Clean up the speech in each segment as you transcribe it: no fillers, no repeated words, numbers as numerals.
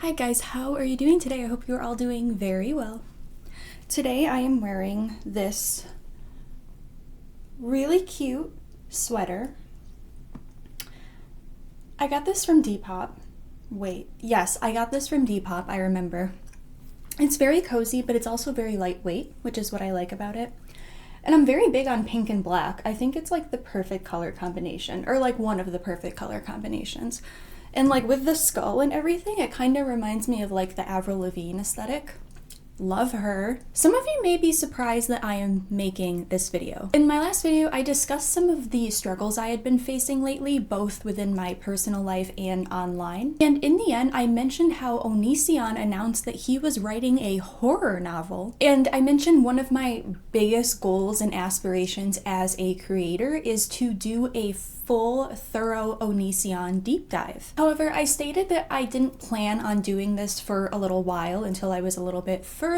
Hi guys, how are you doing today? I hope you're all doing very well. Today I am wearing this really cute sweater. I got this from Depop. I got this from Depop, I remember. It's very cozy, but it's also very lightweight, which is what I like about it. And I'm very big on pink and black. I think it's like the perfect color combination, or like one of the perfect color combinations. And like with the skull and everything, it kind of reminds me of like the Avril Lavigne aesthetic. Love her. Some of you may be surprised that I am making this video. In my last video, I discussed some of the struggles I had been facing lately, both within my personal life and online. And in the end, I mentioned how ONISION announced that he was writing a horror novel. And I mentioned one of my biggest goals and aspirations as a creator is to do a full, thorough ONISION deep dive. However, I stated that I didn't plan on doing this for a little while until I was a little bit further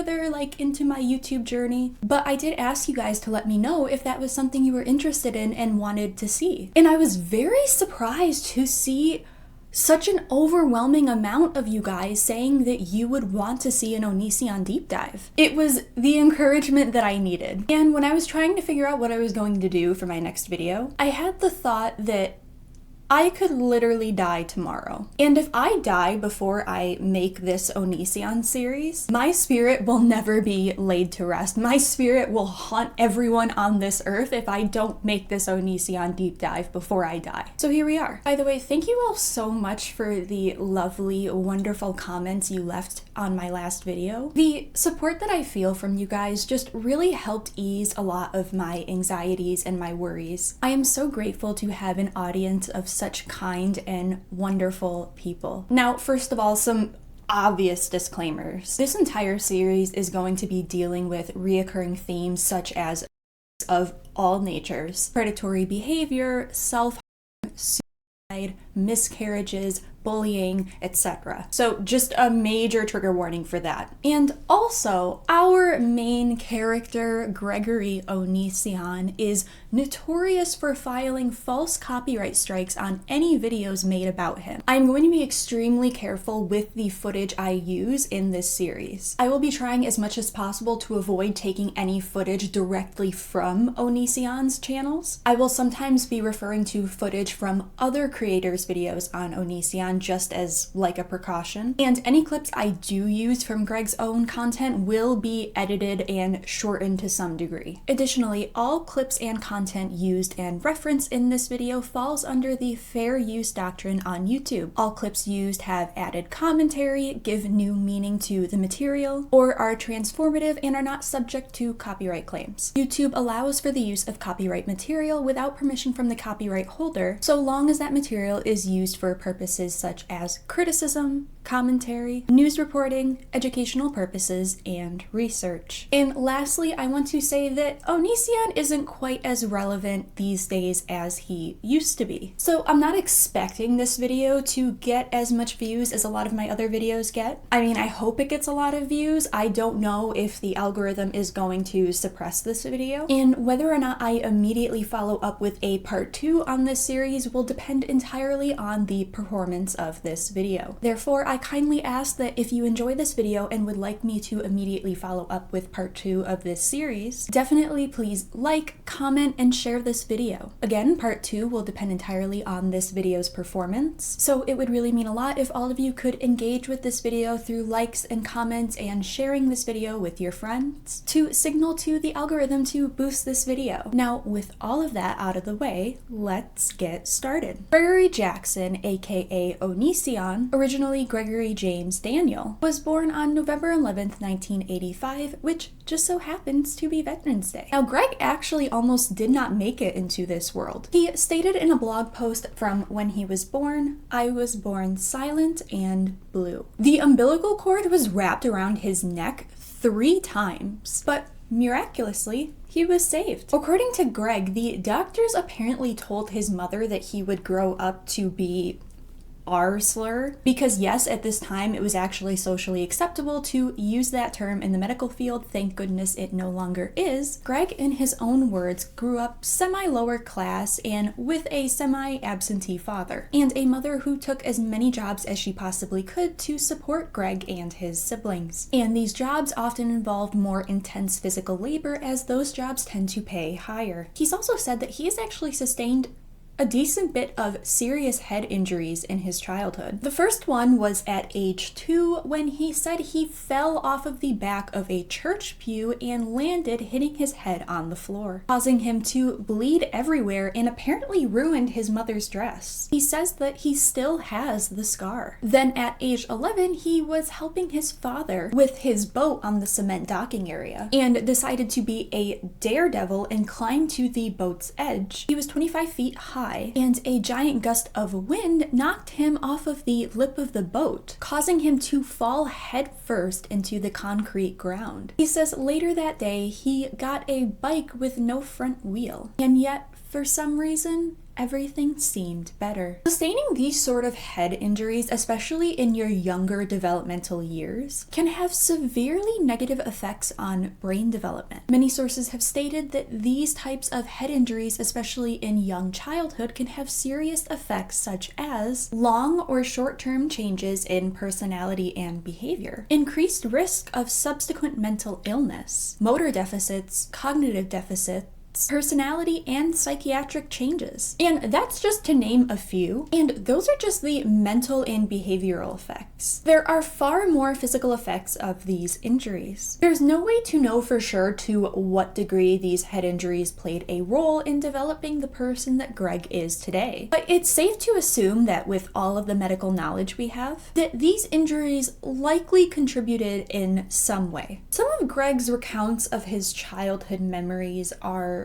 into my YouTube journey, but I did ask you guys to let me know if that was something you were interested in and wanted to see. And I was very surprised to see such an overwhelming amount of you guys saying that you would want to see an ONISION deep dive. It was the encouragement that I needed. And when I was trying to figure out what I was going to do for my next video, I had the thought that I could literally die tomorrow. And if I die before I make this ONISION series, my spirit will never be laid to rest. My spirit will haunt everyone on this earth if I don't make this ONISION deep dive before I die. So here we are. By the way, thank you all so much for the lovely, wonderful comments you left on my last video. The support that I feel from you guys just really helped ease a lot of my anxieties and my worries. I am so grateful to have an audience of such kind and wonderful people. Now, first of all, some obvious disclaimers. This entire series is going to be dealing with reoccurring themes such as of all natures: predatory behavior, self-harm, suicide, miscarriages, bullying, etc. So just a major trigger warning for that. And also, our main character, Gregory ONISION, is notorious for filing false copyright strikes on any videos made about him. I'm going to be extremely careful with the footage I use in this series. I will be trying as much as possible to avoid taking any footage directly from ONISION's channels. I will sometimes be referring to footage from other creators' videos on ONISION just as like a precaution. And any clips I do use from Greg's own content will be edited and shortened to some degree. Additionally, all clips and content used and referenced in this video falls under the fair use doctrine on YouTube. All clips used have added commentary, give new meaning to the material, or are transformative and are not subject to copyright claims. YouTube allows for the use of copyright material without permission from the copyright holder, so long as that material is used for purposes such as criticism, commentary, news reporting, educational purposes, and research. And lastly, I want to say that ONISION isn't quite as relevant these days as he used to be. So I'm not expecting this video to get as much views as a lot of my other videos get. I mean, I hope it gets a lot of views. I don't know if the algorithm is going to suppress this video. And whether or not I immediately follow up with a part 2 on this series will depend entirely on the performance of this video. Therefore, I kindly ask that if you enjoy this video and would like me to immediately follow up with part 2 of this series, definitely please like, comment, and share this video. Again, part 2 will depend entirely on this video's performance, so it would really mean a lot if all of you could engage with this video through likes and comments and sharing this video with your friends to signal to the algorithm to boost this video. Now, with all of that out of the way, let's get started. Gregory Jackson, aka ONISION, originally Gregory James Daniel, was born on November 11th, 1985, which just so happens to be Veterans Day. Now, Greg actually almost did not make it into this world. He stated in a blog post from when he was born, "I was born silent and blue." The umbilical cord was wrapped around his neck 3 times, but miraculously, he was saved. According to Greg, the doctors apparently told his mother that he would grow up to be R slur, because yes, at this time it was actually socially acceptable to use that term in the medical field. Thank goodness it no longer is. Greg, in his own words, grew up semi-lower class and with a semi-absentee father, and a mother who took as many jobs as she possibly could to support Greg and his siblings. And these jobs often involved more intense physical labor, as those jobs tend to pay higher. He's also said that he has actually sustained a decent bit of serious head injuries in his childhood. The first one was at age 2, when he said he fell off of the back of a church pew and landed, hitting his head on the floor, causing him to bleed everywhere and apparently ruined his mother's dress. He says that he still has the scar. Then at age 11, he was helping his father with his boat on the cement docking area and decided to be a daredevil and climb to the boat's edge. He was 25 feet high, and a giant gust of wind knocked him off of the lip of the boat, causing him to fall headfirst into the concrete ground. He says later that day he got a bike with no front wheel, and yet for some reason everything seemed better. Sustaining these sort of head injuries, especially in your younger developmental years, can have severely negative effects on brain development. Many sources have stated that these types of head injuries, especially in young childhood, can have serious effects such as long or short-term changes in personality and behavior, increased risk of subsequent mental illness, motor deficits, cognitive deficits, personality, and psychiatric changes. And that's just to name a few. And those are just the mental and behavioral effects. There are far more physical effects of these injuries. There's no way to know for sure to what degree these head injuries played a role in developing the person that Greg is today. But it's safe to assume that with all of the medical knowledge we have, that these injuries likely contributed in some way. Some of Greg's recounts of his childhood memories are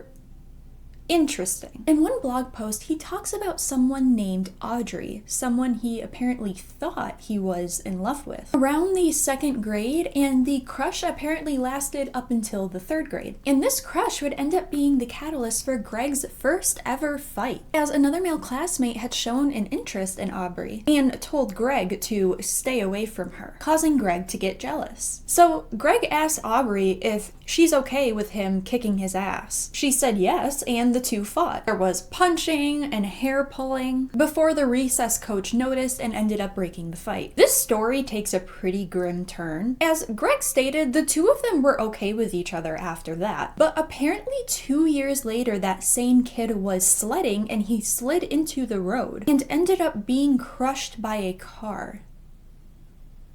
interesting. In one blog post, he talks about someone named Adrien, someone he apparently thought he was in love with, around the 2nd grade, and the crush apparently lasted up until the 3rd grade. And this crush would end up being the catalyst for Greg's first ever fight, as another male classmate had shown an interest in Aubrey and told Greg to stay away from her, causing Greg to get jealous. So Greg asked Aubrey if she's okay with him kicking his ass. She said yes, and the two fought. There was punching and hair pulling before the recess coach noticed and ended up breaking the fight. This story takes a pretty grim turn. As Greg stated, the two of them were okay with each other after that, but apparently 2 years later that same kid was sledding and he slid into the road and ended up being crushed by a car.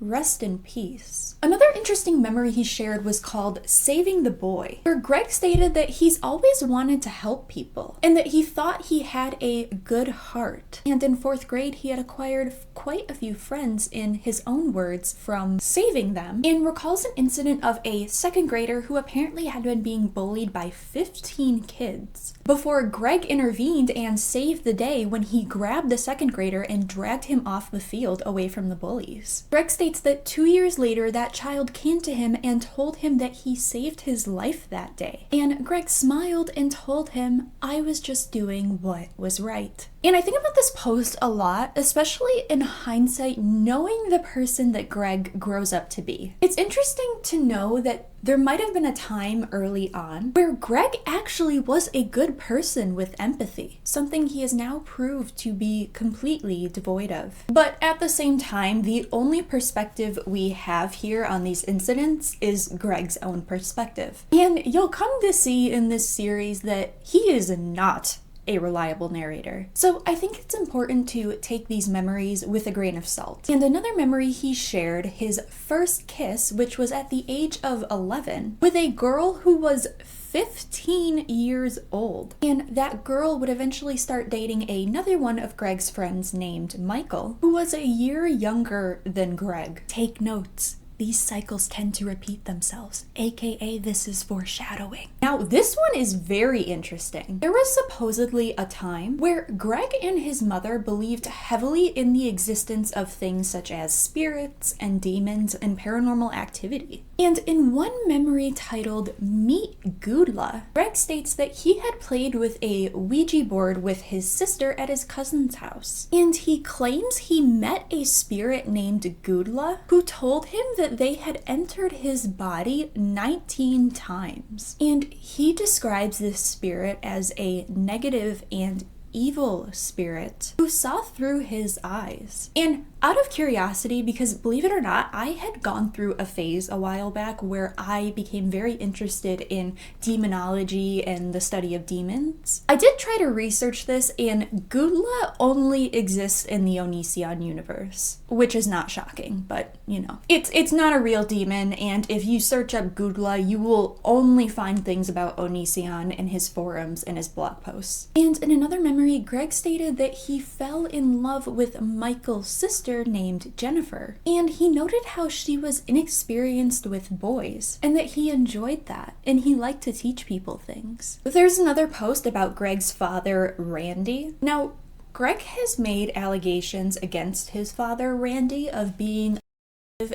Rest in peace. Another interesting memory he shared was called Saving the Boy, where Greg stated that he's always wanted to help people and that he thought he had a good heart. And in 4th grade, he had acquired quite a few friends, in his own words, from saving them, and recalls an incident of a 2nd grader who apparently had been being bullied by 15 kids before Greg intervened and saved the day when he grabbed the 2nd grader and dragged him off the field away from the bullies. Greg states that 2 years later, that child came to him and told him that he saved his life that day. And Greg smiled and told him, "I was just doing what was right." And I think about this post a lot, especially in hindsight, knowing the person that Greg grows up to be. It's interesting to know that there might have been a time early on where Greg actually was a good person with empathy, something he has now proved to be completely devoid of. But at the same time, the only perspective we have here on these incidents is Greg's own perspective. And you'll come to see in this series that he is not a reliable narrator. So I think it's important to take these memories with a grain of salt. And another memory he shared, his first kiss, which was at the age of 11, with a girl who was 15 years old. And that girl would eventually start dating another one of Greg's friends named Michael, who was a year younger than Greg. Take notes. These cycles tend to repeat themselves, aka this is foreshadowing. Now Now, this one is very interesting. There was supposedly a time where Greg and his mother believed heavily in the existence of things such as spirits and demons and paranormal activity. And in one memory titled Meet Gudla, Greg states that he had played with a Ouija board with his sister at his cousin's house. And he claims he met a spirit named Gudla who told him that they had entered his body 19 times. And he describes this spirit as a negative and evil spirit who saw through his eyes. And out of curiosity, because believe it or not, I had gone through a phase a while back where I became very interested in demonology and the study of demons. I did try to research this, and Gudla only exists in the ONISION universe, which is not shocking, but you know, it's not a real demon, and if you search up Gudla, you will only find things about ONISION in his forums and his blog posts. And in another memory, Greg stated that he fell in love with Michael's sister named Jennifer, and he noted how she was inexperienced with boys and that he enjoyed that and he liked to teach people things. There's another post about Greg's father, Randy. Now, Greg has made allegations against his father, Randy, of being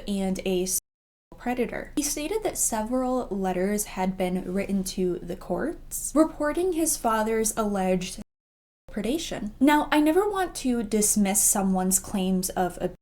and a predator. He stated that several letters had been written to the courts reporting his father's alleged predation. Now, I never want to dismiss someone's claims of abuse,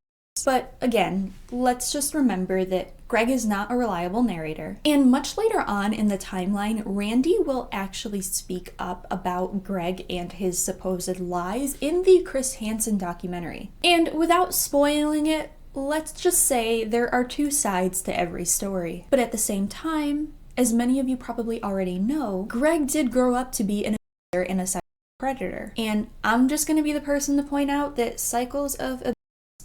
but again, let's just remember that Greg is not a reliable narrator. And much later on in the timeline, Randy will actually speak up about Greg and his supposed lies in the Chris Hansen documentary. And without spoiling it, let's just say there are two sides to every story. But at the same time, as many of you probably already know, Greg did grow up to be an abuser and a predator. And I'm just going to be the person to point out that cycles of abuse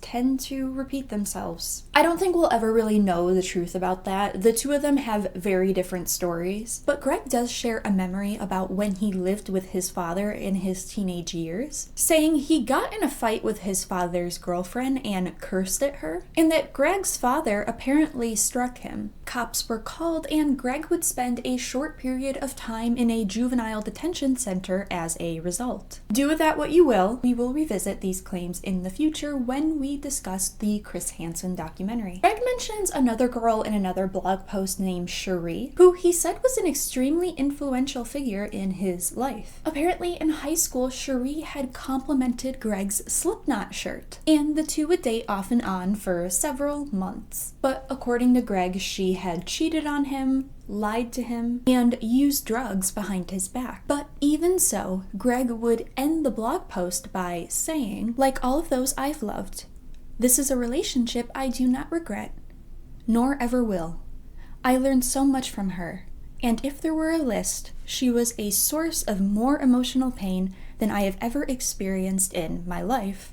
tend to repeat themselves. I don't think we'll ever really know the truth about that. The two of them have very different stories, but Greg does share a memory about when he lived with his father in his teenage years, saying he got in a fight with his father's girlfriend and cursed at her, and that Greg's father apparently struck him. Cops were called, and Greg would spend a short period of time in a juvenile detention center as a result. Do with that what you will. We will revisit these claims in the future when we discuss the Chris Hansen documentary. Greg mentions another girl in another blog post named Cherie, who he said was an extremely influential figure in his life. Apparently, in high school, Cherie had complimented Greg's Slipknot shirt, and the two would date off and on for several months. But according to Greg, she had cheated on him, lied to him, and used drugs behind his back. But even so, Greg would end the blog post by saying, "Like all of those I've loved, this is a relationship I do not regret, nor ever will. I learned so much from her, and if there were a list, she was a source of more emotional pain than I have ever experienced in my life.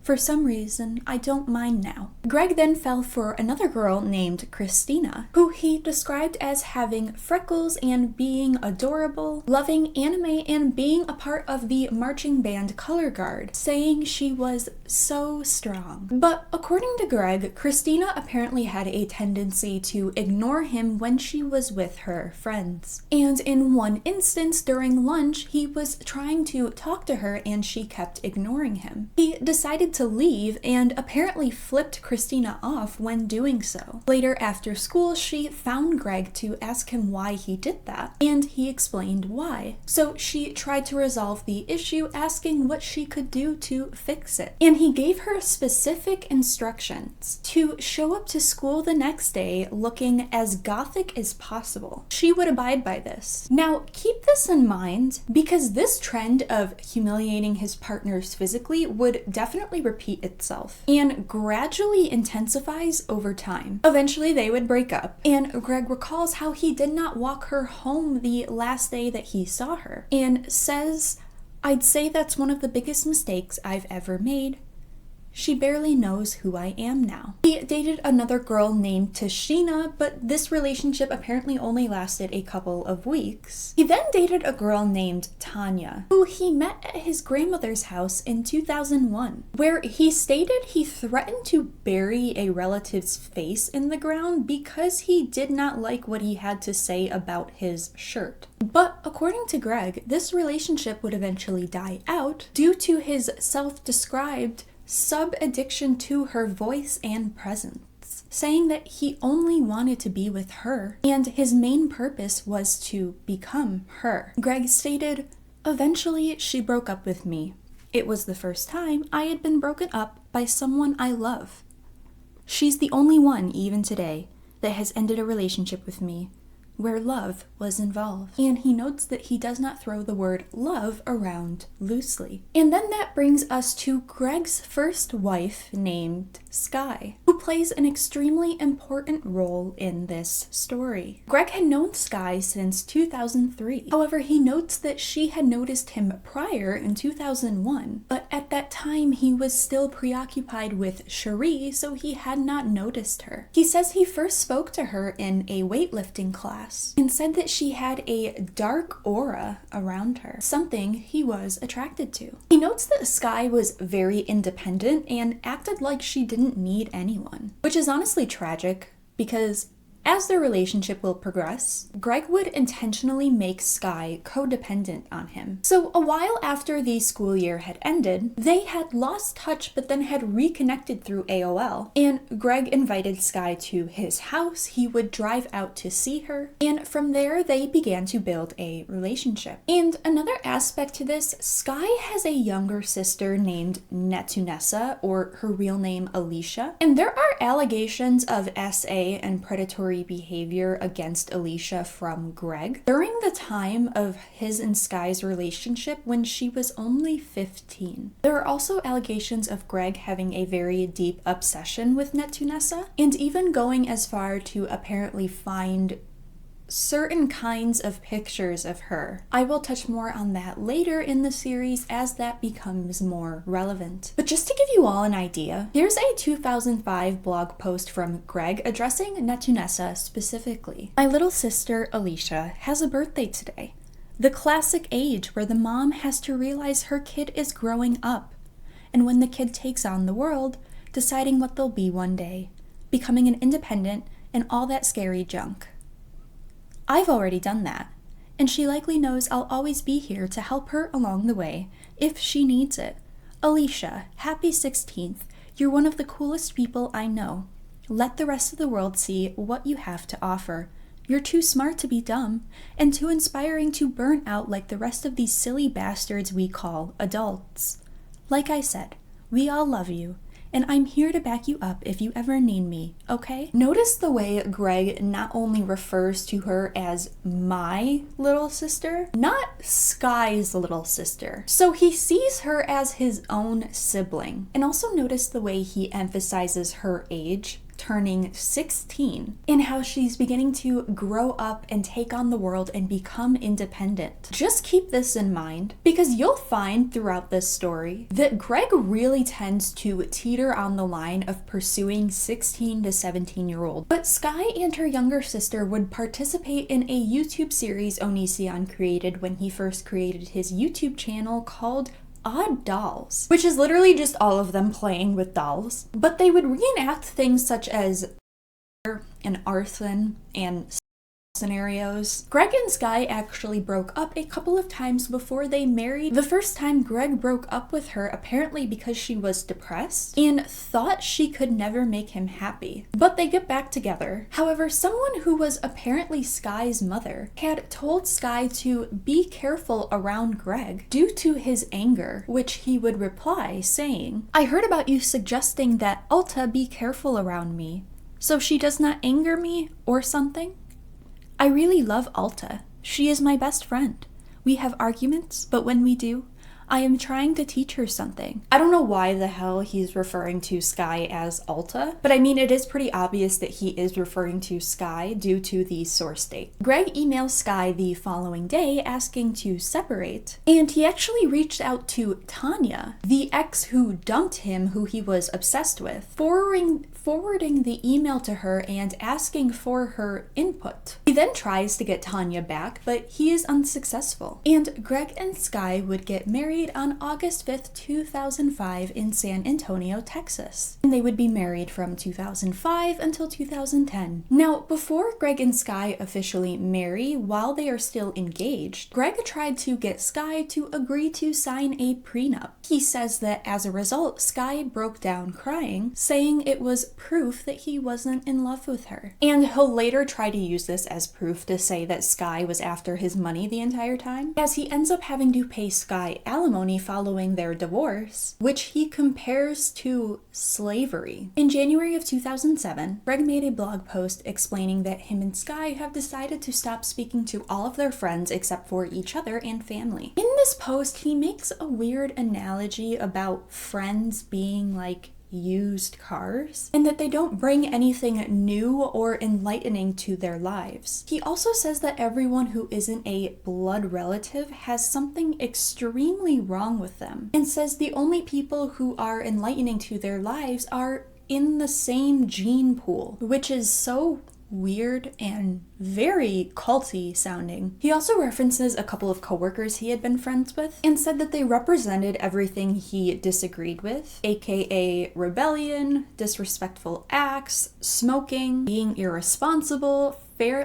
For some reason, I don't mind now." Greg then fell for another girl named Christina, who he described as having freckles and being adorable, loving anime, and being a part of the marching band Color Guard, saying she was so strong. But according to Greg, Christina apparently had a tendency to ignore him when she was with her friends. And in one instance during lunch, he was trying to talk to her and she kept ignoring him. He decided to leave and apparently flipped Christina off when doing so. Later after school, she found Greg to ask him why he did that, and he explained why. So she tried to resolve the issue, asking what she could do to fix it. And he gave her specific instructions to show up to school the next day looking as gothic as possible. She would abide by this. Now, keep this in mind, because this trend of humiliating his partners physically would definitely repeat itself and gradually intensifies over time. Eventually they would break up, and Greg recalls how he did not walk her home the last day that he saw her, and says, "I'd say that's one of the biggest mistakes I've ever made. She barely knows who I am now. He dated another girl named Tashina, but this relationship apparently only lasted a couple of weeks. He then dated a girl named Tanya, who he met at his grandmother's house in 2001, where he stated he threatened to bury a relative's face in the ground because he did not like what he had to say about his shirt. But according to Greg, this relationship would eventually die out due to his self-described sub-addiction to her voice and presence, saying that he only wanted to be with her and his main purpose was to become her. Greg stated, "Eventually she broke up with me. It was the first time I had been broken up by someone I love. She's the only one, even today, that has ended a relationship with me where love was involved." And he notes that he does not throw the word love around loosely. And then that brings us to Greg's first wife named Sky, who plays an extremely important role in this story. Greg had known Sky since 2003. However, he notes that she had noticed him prior in 2001, but at that time he was still preoccupied with Cherie, so he had not noticed her. He says he first spoke to her in a weightlifting class and said that she had a dark aura around her, something he was attracted to. He notes that Sky was very independent and acted like she didn't need anyone, which is honestly tragic because as their relationship will progress, Greg would intentionally make Sky codependent on him. So a while after the school year had ended, they had lost touch but then had reconnected through AOL, and Greg invited Sky to his house. He would drive out to see her, and from there they began to build a relationship. And another aspect to this, Sky has a younger sister named Netunessa, or her real name Alicia, and there are allegations of SA and predatory behavior against Alicia from Greg during the time of his and Sky's relationship when she was only 15. There are also allegations of Greg having a very deep obsession with Netunessa, and even going as far to apparently find certain kinds of pictures of her. I will touch more on that later in the series as that becomes more relevant. But just to give you all an idea, here's a 2005 blog post from Greg addressing Netunessa specifically. "My little sister, Alicia, has a birthday today. The classic age where the mom has to realize her kid is growing up. And when the kid takes on the world, deciding what they'll be one day, becoming an independent and all that scary junk. I've already done that, and she likely knows I'll always be here to help her along the way, if she needs it. Alicia, happy 16th. You're one of the coolest people I know. Let the rest of the world see what you have to offer. You're too smart to be dumb, and too inspiring to burn out like the rest of these silly bastards we call adults. Like I said, we all love you, and I'm here to back you up if you ever need me, okay?" Notice the way Greg not only refers to her as my little sister, not Sky's little sister. So he sees her as his own sibling. And also notice the way he emphasizes her age, turning 16, and how she's beginning to grow up and take on the world and become independent. Just keep this in mind, because you'll find throughout this story that Greg really tends to teeter on the line of pursuing 16 to 17-year-old. But Sky and her younger sister would participate in a YouTube series ONISION created when he first created his YouTube channel called Odd Dolls, which is literally just all of them playing with dolls. But they would reenact things such as and arson and scenarios. Greg and Sky actually broke up a couple of times before they married. The first time Greg broke up with her apparently because she was depressed and thought she could never make him happy. But they get back together. However, someone who was apparently Sky's mother had told Sky to be careful around Greg due to his anger, which he would reply saying, "I heard about you suggesting that Alta be careful around me, so she does not anger me or something? I really love Alta. She is my best friend. We have arguments, but when we do, I am trying to teach her something. I don't know why the hell he's referring to Sky as Alta, but I mean, it is pretty obvious that he is referring to Sky due to the source date. Greg emails Sky the following day asking to separate, and he actually reached out to Tanya, the ex who dumped him, who he was obsessed with, forwarding the email to her and asking for her input. He then tries to get Tanya back, but he is unsuccessful. And Greg and Sky would get married on August 5th, 2005 in San Antonio, Texas. And they would be married from 2005 until 2010. Now, before Greg and Sky officially marry, while they are still engaged, Greg tried to get Sky to agree to sign a prenup. He says that as a result, Sky broke down crying, saying it was proof that he wasn't in love with her. And he'll later try to use this as proof to say that Sky was after his money the entire time, as he ends up having to pay Sky alimony following their divorce, which he compares to slavery. In January of 2007, Greg made a blog post explaining that him and Sky have decided to stop speaking to all of their friends except for each other and family. In this post, he makes a weird analogy about friends being like used cars, and that they don't bring anything new or enlightening to their lives. He also says that everyone who isn't a blood relative has something extremely wrong with them, and says the only people who are enlightening to their lives are in the same gene pool, which is so weird and very culty sounding. He also references a couple of coworkers he had been friends with and said that they represented everything he disagreed with, aka rebellion, disrespectful acts, smoking, being irresponsible,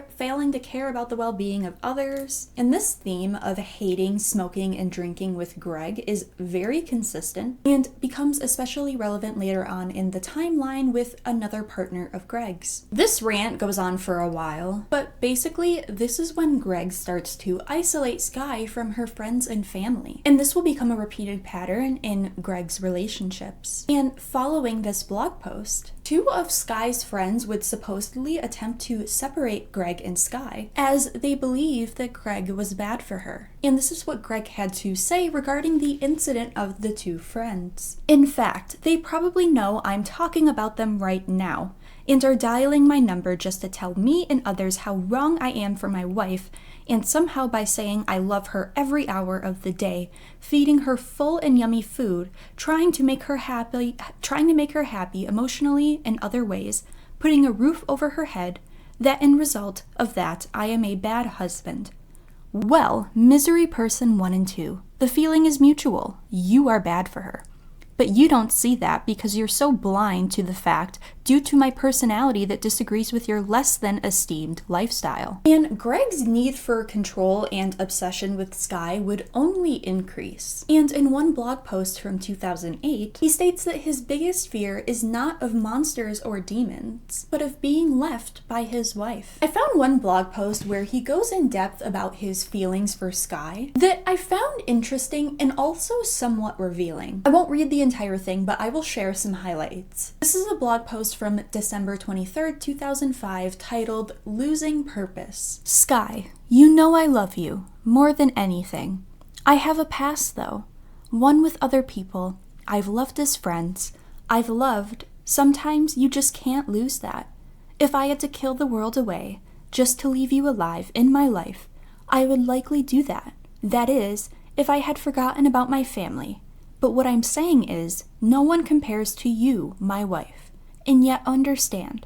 failing to care about the well-being of others. And this theme of hating, smoking, and drinking with Greg is very consistent and becomes especially relevant later on in the timeline with another partner of Greg's. This rant goes on for a while, but basically this is when Greg starts to isolate Sky from her friends and family. And this will become a repeated pattern in Greg's relationships. And following this blog post, two of Sky's friends would supposedly attempt to separate Greg and Sky, as they believe that Greg was bad for her. And this is what Greg had to say regarding the incident of the two friends. In fact, they probably know I'm talking about them right now, and are dialing my number just to tell me and others how wrong I am for my wife, and somehow by saying I love her every hour of the day, feeding her full and yummy food, trying to make her happy emotionally and other ways, putting a roof over her head, that in result of that I am a bad husband. Well, misery person 1 and 2, the feeling is mutual. You are bad for her. But you don't see that because you're so blind to the fact due to my personality that disagrees with your less than esteemed lifestyle. And Greg's need for control and obsession with Sky would only increase. And in one blog post from 2008, he states that his biggest fear is not of monsters or demons, but of being left by his wife. I found one blog post where he goes in depth about his feelings for Sky that I found interesting and also somewhat revealing. I won't read the entire thing, but I will share some highlights. This is a blog post from December 23rd, 2005, titled Losing Purpose. Sky, you know I love you more than anything. I have a past though, one with other people. I've loved as friends. I've loved. Sometimes you just can't lose that. If I had to kill the world away just to leave you alive in my life, I would likely do that. That is, if I had forgotten about my family. But what I'm saying is, no one compares to you, my wife. And yet understand,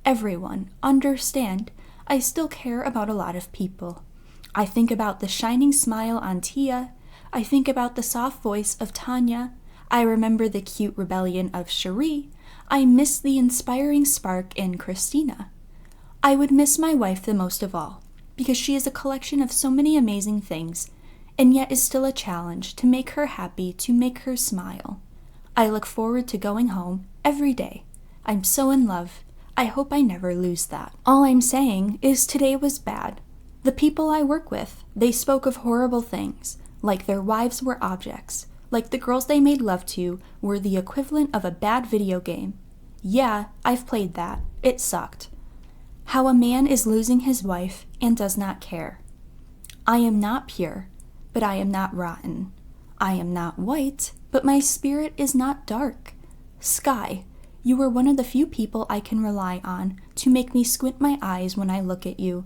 everyone, understand, I still care about a lot of people. I think about the shining smile on Tia. I think about the soft voice of Tanya. I remember the cute rebellion of Cherie. I miss the inspiring spark in Christina. I would miss my wife the most of all, because she is a collection of so many amazing things, and yet is still a challenge to make her happy, to make her smile. I look forward to going home every day. I'm so in love. I hope I never lose that. All I'm saying is today was bad. The people I work with, they spoke of horrible things, like their wives were objects, like the girls they made love to were the equivalent of a bad video game. Yeah, I've played that. It sucked. How a man is losing his wife and does not care. I am not pure, but I am not rotten. I am not white, but my spirit is not dark. Sky, you are one of the few people I can rely on to make me squint my eyes when I look at you.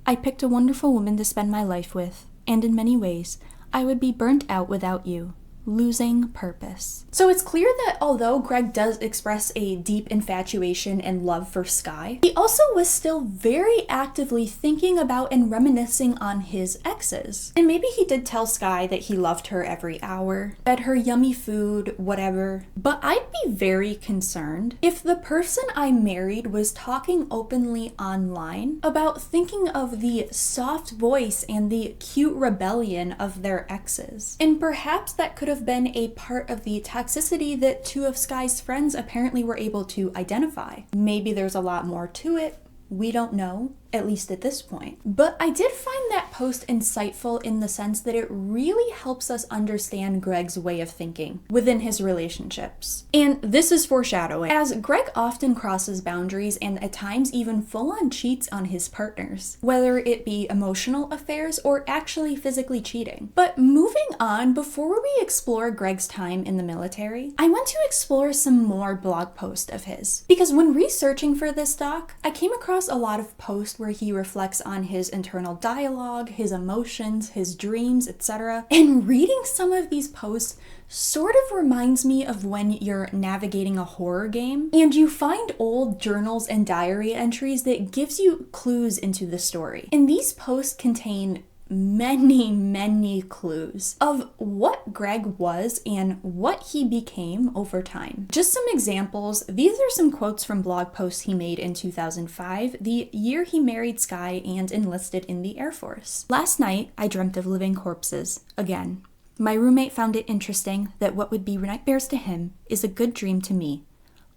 I picked a wonderful woman to spend my life with, and in many ways, I would be burnt out without you. Losing purpose. So it's clear that although Greg does express a deep infatuation and love for Sky, he also was still very actively thinking about and reminiscing on his exes. And maybe he did tell Sky that he loved her every hour, fed her yummy food, whatever. But I'd be very concerned if the person I married was talking openly online about thinking of the soft voice and the cute rebellion of their exes. And perhaps that could have been a part of the toxicity that two of Sky's friends apparently were able to identify. Maybe there's a lot more to it. We don't know, at least at this point. But I did find that post insightful in the sense that it really helps us understand Greg's way of thinking within his relationships. And this is foreshadowing, as Greg often crosses boundaries and at times even full-on cheats on his partners, whether it be emotional affairs or actually physically cheating. But moving on, before we explore Greg's time in the military, I want to explore some more blog posts of his. Because when researching for this doc, I came across a lot of posts where he reflects on his internal dialogue, his emotions, his dreams, etc. And reading some of these posts sort of reminds me of when you're navigating a horror game and you find old journals and diary entries that gives you clues into the story. And these posts contain many clues of what Greg was and what he became over time. Just some examples. These are some quotes from blog posts he made in 2005, the year he married Sky and enlisted in the Air Force. Last night, I dreamt of living corpses again. My roommate found it interesting that what would be nightmares to him is a good dream to me.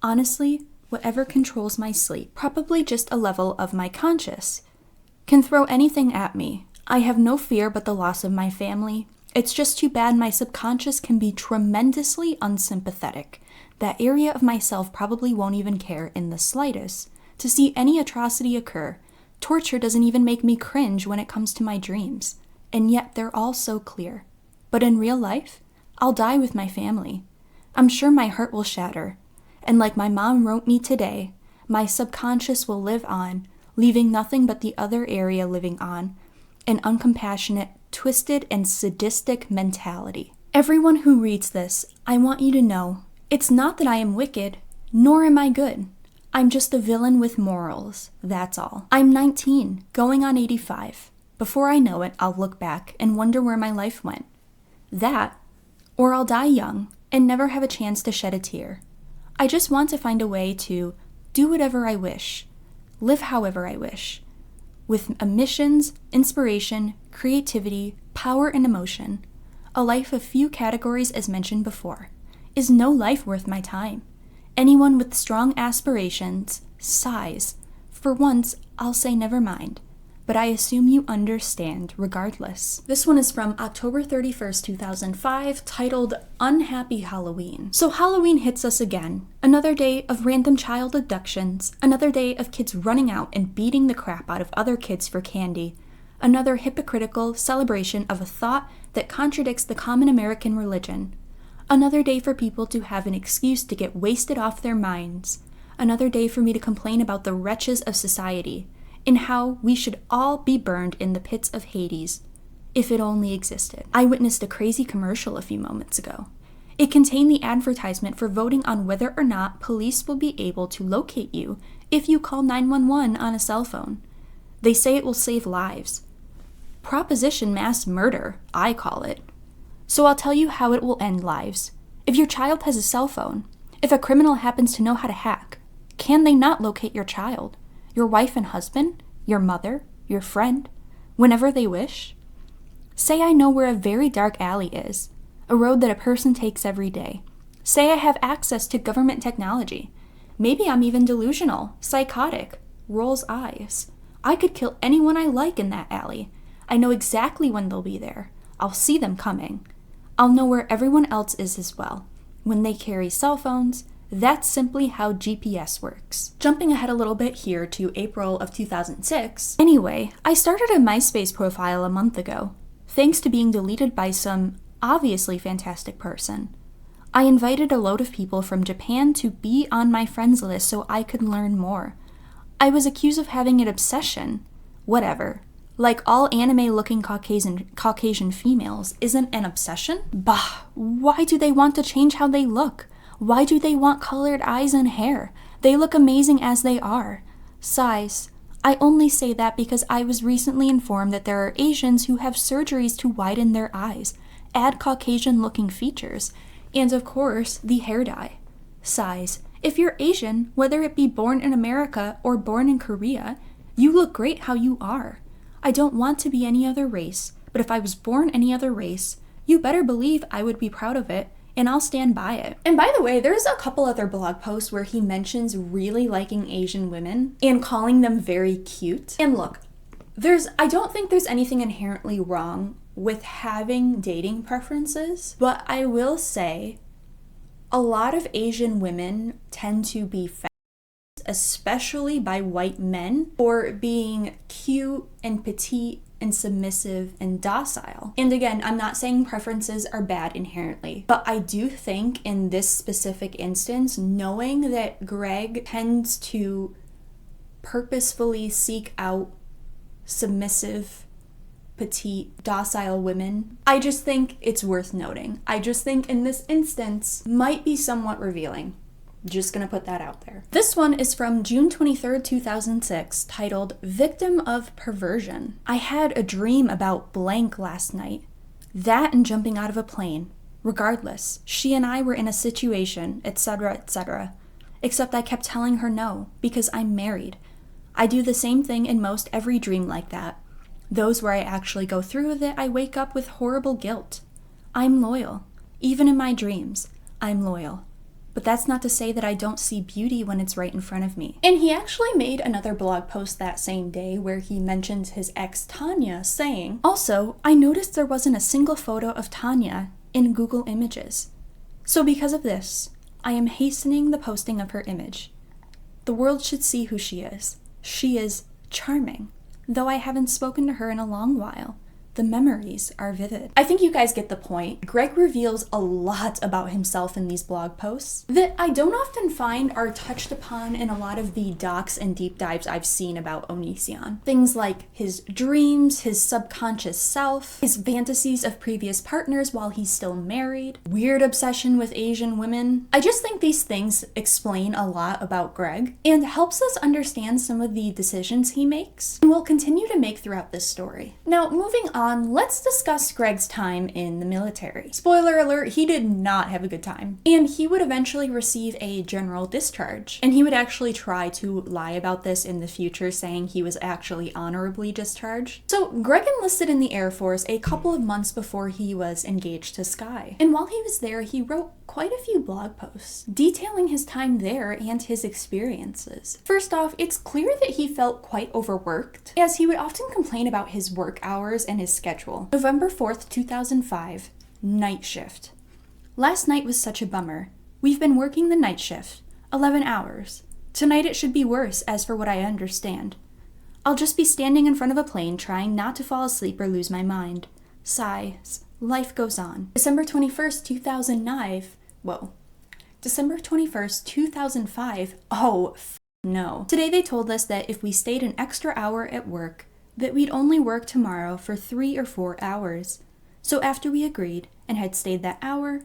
Honestly, whatever controls my sleep, probably just a level of my conscious, can throw anything at me. I have no fear but the loss of my family. It's just too bad my subconscious can be tremendously unsympathetic. That area of myself probably won't even care in the slightest to see any atrocity occur. Torture doesn't even make me cringe when it comes to my dreams. And yet they're all so clear. But in real life, I'll die with my family. I'm sure my heart will shatter. And like my mom wrote me today, my subconscious will live on, leaving nothing but the other area living on. An uncompassionate, twisted, and sadistic mentality. Everyone who reads this, I want you to know, it's not that I am wicked, nor am I good. I'm just a villain with morals, that's all. I'm 19, going on 85. Before I know it, I'll look back and wonder where my life went. That, or I'll die young and never have a chance to shed a tear. I just want to find a way to do whatever I wish, live however I wish, with emissions, inspiration, creativity, power, and emotion. A life of few categories as mentioned before. Is no life worth my time? Anyone with strong aspirations sighs. For once, I'll say never mind. But I assume you understand regardless. This one is from October 31st, 2005, titled Unhappy Halloween. So Halloween hits us again. Another day of random child abductions. Another day of kids running out and beating the crap out of other kids for candy. Another hypocritical celebration of a thought that contradicts the common American religion. Another day for people to have an excuse to get wasted off their minds. Another day for me to complain about the wretches of society, and how we should all be burned in the pits of Hades, if it only existed. I witnessed a crazy commercial a few moments ago. It contained the advertisement for voting on whether or not police will be able to locate you if you call 911 on a cell phone. They say it will save lives. Proposition mass murder, I call it. So I'll tell you how it will end lives. If your child has a cell phone, if a criminal happens to know how to hack, can they not locate your child? Your wife and husband, your mother, your friend, whenever they wish? Say I know where a very dark alley is, a road that a person takes every day. Say I have access to government technology. Maybe I'm even delusional, psychotic, rolls eyes. I could kill anyone I like in that alley. I know exactly when they'll be there. I'll see them coming. I'll know where everyone else is as well. When they carry cell phones, that's simply how GPS works. Jumping ahead a little bit here to April of 2006. Anyway, I started a MySpace profile a month ago, thanks to being deleted by some obviously fantastic person. I invited a load of people from Japan to be on my friends list so I could learn more. I was accused of having an obsession. Whatever. Like all anime-looking Caucasian females, isn't an obsession? Bah, why do they want to change how they look? Why do they want colored eyes and hair? They look amazing as they are. Sighs. I only say that because I was recently informed that there are Asians who have surgeries to widen their eyes, add Caucasian-looking features, and of course, the hair dye. Sighs. If you're Asian, whether it be born in America or born in Korea, you look great how you are. I don't want to be any other race, but if I was born any other race, you better believe I would be proud of it, and I'll stand by it. And by the way, there's a couple other blog posts where he mentions really liking Asian women and calling them very cute. And look, I don't think there's anything inherently wrong with having dating preferences, but I will say a lot of Asian women tend to be especially by white men, for being cute and petite and submissive and docile. And again, I'm not saying preferences are bad inherently, but I do think in this specific instance, knowing that Greg tends to purposefully seek out submissive, petite, docile women, I just think it's worth noting. I just think in this instance might be somewhat revealing. Just gonna put that out there. This one is from June 23rd, 2006, titled Victim of Perversion. I had a dream about blank last night. That and jumping out of a plane. Regardless, she and I were in a situation, etc., etc. Except I kept telling her no, because I'm married. I do the same thing in most every dream like that. Those where I actually go through with it, I wake up with horrible guilt. I'm loyal. Even in my dreams, I'm loyal. But that's not to say that I don't see beauty when it's right in front of me. And he actually made another blog post that same day where he mentions his ex Tanya, saying, also, I noticed there wasn't a single photo of Tanya in Google Images. So because of this, I am hastening the posting of her image. The world should see who she is. She is charming. Though I haven't spoken to her in a long while, the memories are vivid. I think you guys get the point. Greg reveals a lot about himself in these blog posts that I don't often find are touched upon in a lot of the docs and deep dives I've seen about ONISION. Things like his dreams, his subconscious self, his fantasies of previous partners while he's still married, weird obsession with Asian women. I just think these things explain a lot about Greg and helps us understand some of the decisions he makes and will continue to make throughout this story. Now, moving on, let's discuss Greg's time in the military. Spoiler alert, he did not have a good time. And he would eventually receive a general discharge. And he would actually try to lie about this in the future, saying he was actually honorably discharged. So Greg enlisted in the Air Force a couple of months before he was engaged to Skye. And while he was there, he wrote quite a few blog posts detailing his time there and his experiences. First off, it's clear that he felt quite overworked, as he would often complain about his work hours and his schedule. November 4th, 2005, night shift. Last night was such a bummer. We've been working the night shift, 11 hours. Tonight it should be worse, as for what I understand. I'll just be standing in front of a plane trying not to fall asleep or lose my mind. Sighs. Life goes on. December 21st, 2009. December 21st, 2005. Oh, no. Today they told us that if we stayed an extra hour at work, that we'd only work tomorrow for 3 or 4 hours. So after we agreed and had stayed that hour,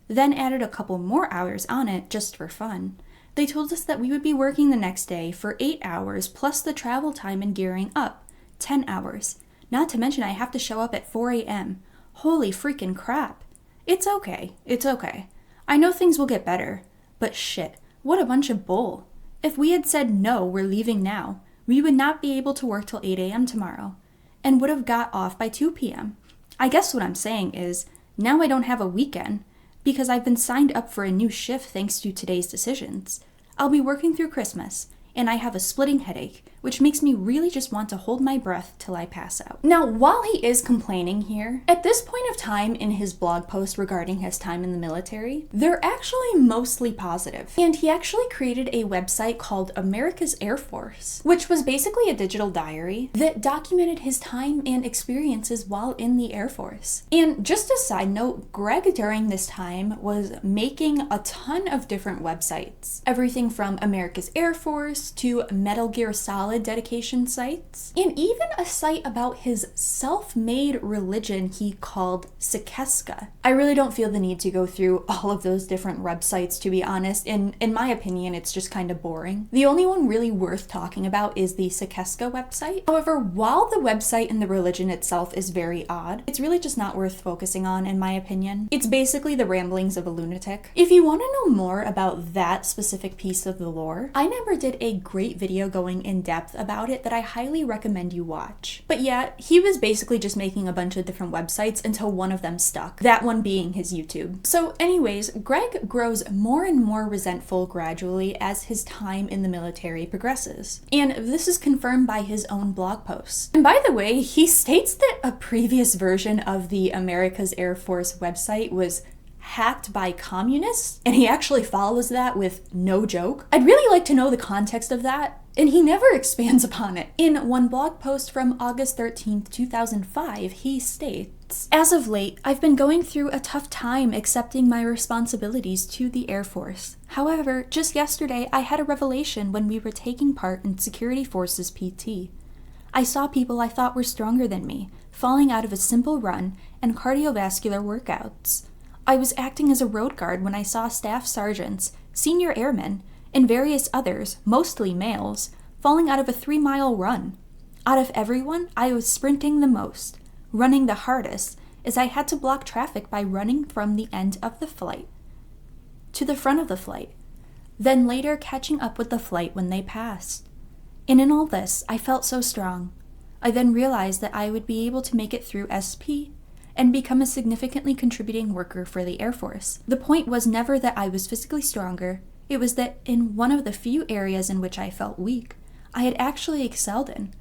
then added a couple more hours on it just for fun, they told us that we would be working the next day for 8 hours plus the travel time and gearing up, 10 hours. Not to mention I have to show up at 4 a.m. Holy freaking crap. It's okay. It's okay. I know things will get better, but shit, what a bunch of bull. If we had said no, we're leaving now, we would not be able to work till 8 a.m. tomorrow, and would have got off by 2 p.m. I guess what I'm saying is, now I don't have a weekend, because I've been signed up for a new shift thanks to today's decisions. I'll be working through Christmas, and I have a splitting headache, which makes me really just want to hold my breath till I pass out. Now, while he is complaining here, at this point of time in his blog post regarding his time in the military, they're actually mostly positive. And he actually created a website called America's Air Force, which was basically a digital diary that documented his time and experiences while in the Air Force. And just a side note, Greg during this time was making a ton of different websites. Everything from America's Air Force to Metal Gear Solid dedication sites, and even a site about his self-made religion he called Sikeska. I really don't feel the need to go through all of those different websites, to be honest. In my opinion, it's just kind of boring. The only one really worth talking about is the Sikeska website. However, while the website and the religion itself is very odd, it's really just not worth focusing on, in my opinion. It's basically the ramblings of a lunatic. If you want to know more about that specific piece of the lore, I never did a great video going in depth about it that I highly recommend you watch. But yeah, he was basically just making a bunch of different websites until one of them stuck, that one being his YouTube. So anyways, Greg grows more and more resentful gradually as his time in the military progresses. And this is confirmed by his own blog post. And by the way, he states that a previous version of the America's Air Force website was hacked by communists, and he actually follows that with no joke. I'd really like to know the context of that, and he never expands upon it. In one blog post from August 13th, 2005, he states, "As of late, I've been going through a tough time accepting my responsibilities to the Air Force. However, just yesterday, I had a revelation when we were taking part in Security Forces PT. I saw people I thought were stronger than me, falling out of a simple run and cardiovascular workouts. I was acting as a road guard when I saw staff sergeants, senior airmen, and various others, mostly males, falling out of a 3-mile run. Out of everyone, I was sprinting the most, running the hardest, as I had to block traffic by running from the end of the flight to the front of the flight, then later catching up with the flight when they passed. And in all this, I felt so strong. I then realized that I would be able to make it through SP and become a significantly contributing worker for the Air Force. The point was never that I was physically stronger, it was that in one of the few areas in which I felt weak, I had actually excelled in.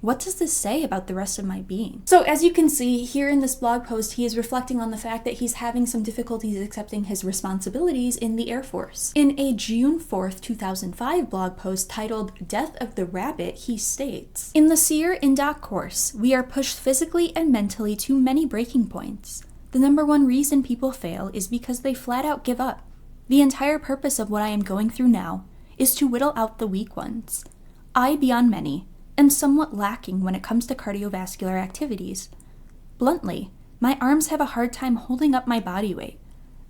What does this say about the rest of my being?" So as you can see, here in this blog post, he is reflecting on the fact that he's having some difficulties accepting his responsibilities in the Air Force. In a June 4th, 2005 blog post titled "Death of the Rabbit," he states, "In the SEER INDOC course, we are pushed physically and mentally to many breaking points. The number one reason people fail is because they flat out give up. The entire purpose of what I am going through now is to whittle out the weak ones. I, beyond many, am somewhat lacking when it comes to cardiovascular activities. Bluntly, my arms have a hard time holding up my body weight.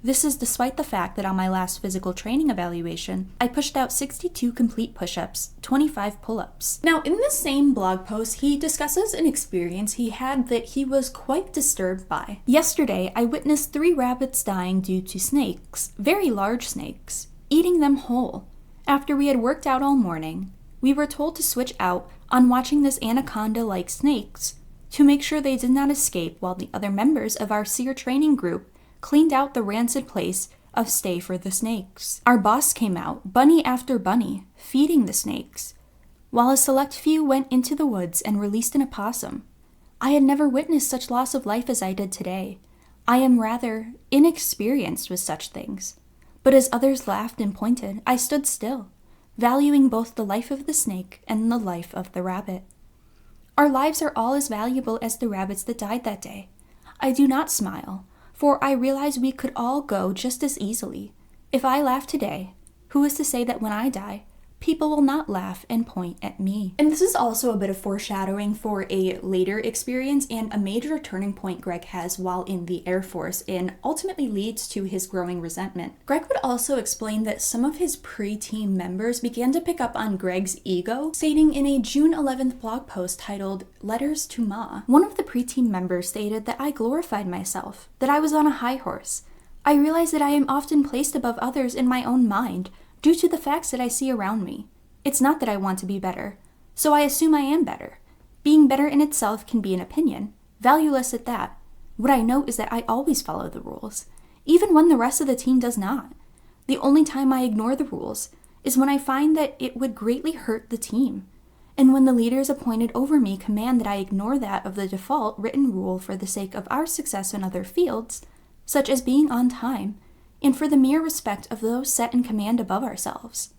This is despite the fact that on my last physical training evaluation, I pushed out 62 complete push-ups, 25 pull-ups." Now, in the same blog post, he discusses an experience he had that he was quite disturbed by. "Yesterday, I witnessed 3 rabbits dying due to snakes, very large snakes, eating them whole. After we had worked out all morning, we were told to switch out on watching this anaconda-like snakes to make sure they did not escape while the other members of our SEER training group cleaned out the rancid place of stay for the snakes. Our boss came out, bunny after bunny, feeding the snakes, while a select few went into the woods and released an opossum. I had never witnessed such loss of life as I did today. I am rather inexperienced with such things. But as others laughed and pointed, I stood still, valuing both the life of the snake and the life of the rabbit. Our lives are all as valuable as the rabbits that died that day. I do not smile, for I realize we could all go just as easily. If I laugh today, who is to say that when I die, people will not laugh and point at me?" And this is also a bit of foreshadowing for a later experience and a major turning point Greg has while in the Air Force and ultimately leads to his growing resentment. Greg would also explain that some of his pre-team members began to pick up on Greg's ego, stating in a June 11th blog post titled "Letters to Ma." One of the pre-team members stated that I glorified myself, that I was on a high horse. I realize that I am often placed above others in my own mind, due to the facts that I see around me. It's not that I want to be better, so I assume I am better. Being better in itself can be an opinion, valueless at that. What I know is that I always follow the rules, even when the rest of the team does not. The only time I ignore the rules is when I find that it would greatly hurt the team. And when the leaders appointed over me command that I ignore that of the default written rule for the sake of our success in other fields, such as being on time, and for the mere respect of those set in command above ourselves.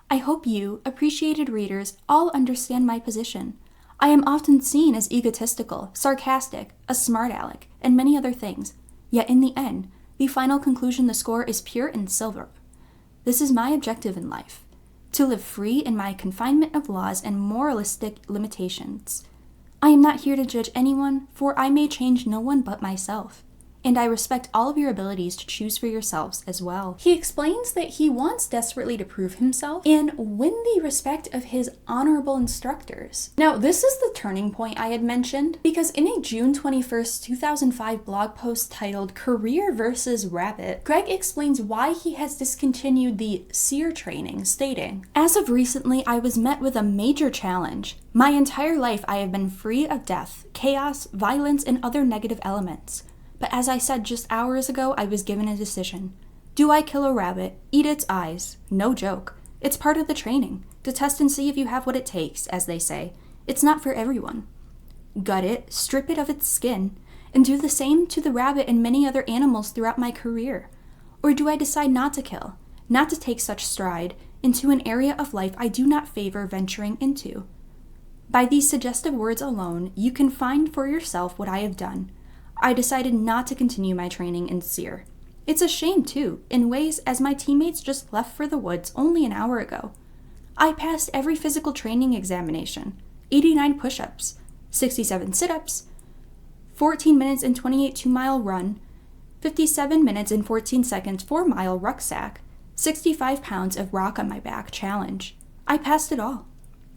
I hope you, appreciated readers, all understand my position. I am often seen as egotistical, sarcastic, a smart aleck, and many other things, yet in the end, the final conclusion the score is pure and silver. This is my objective in life, to live free in my confinement of laws and moralistic limitations. I am not here to judge anyone, for I may change no one but myself. And I respect all of your abilities to choose for yourselves as well. He explains that he wants desperately to prove himself and win the respect of his honorable instructors. Now, this is the turning point I had mentioned, because in a June 21st, 2005 blog post titled Career versus Rabbit, Greg explains why he has discontinued the SEER training, stating, "As of recently, I was met with a major challenge. My entire life I have been free of death, chaos, violence, and other negative elements. But as I said just hours ago, I was given a decision. Do I kill a rabbit, eat its eyes? No joke. It's part of the training, to test and see if you have what it takes, as they say. It's not for everyone. Gut it, strip it of its skin, and do the same to the rabbit and many other animals throughout my career? Or do I decide not to kill, not to take such stride into an area of life I do not favor venturing into? By these suggestive words alone, you can find for yourself what I have done. I decided not to continue my training in SEER. It's a shame, too, in ways as my teammates just left for the woods only an hour ago. I passed every physical training examination, 89 push-ups, 67 sit-ups, 14 minutes and 28 2-mile run, 57 minutes and 14 seconds 4-mile rucksack, 65 pounds of rock on my back challenge. I passed it all.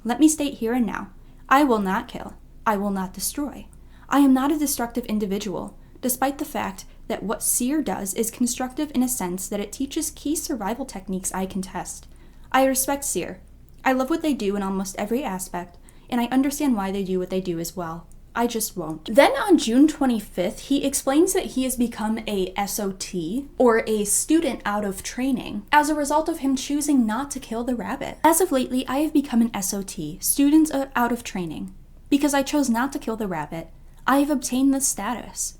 Let me state here and now, I will not kill. I will not destroy. I am not a destructive individual, despite the fact that what SEER does is constructive in a sense that it teaches key survival techniques I can test. I respect SEER. I love what they do in almost every aspect, and I understand why they do what they do as well. I just won't." Then on June 25th, he explains that he has become a SOT, or a student out of training, as a result of him choosing not to kill the rabbit. "As of lately, I have become an SOT, student out of training. Because I chose not to kill the rabbit, I have obtained this status.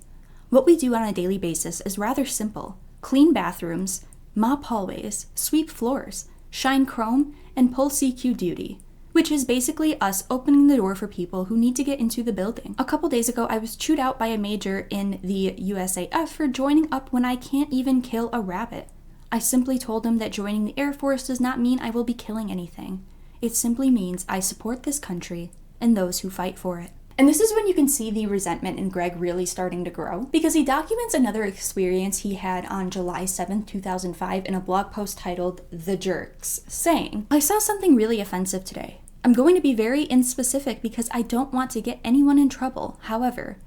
What we do on a daily basis is rather simple. Clean bathrooms, mop hallways, sweep floors, shine chrome, and pull CQ duty, which is basically us opening the door for people who need to get into the building. A couple days ago, I was chewed out by a major in the USAF for joining up when I can't even kill a rabbit. I simply told him that joining the Air Force does not mean I will be killing anything. It simply means I support this country and those who fight for it." And this is when you can see the resentment in Greg really starting to grow, because he documents another experience he had on July 7th, 2005 in a blog post titled The Jerks, saying, "I saw something really offensive today. I'm going to be very inspecific because I don't want to get anyone in trouble. However,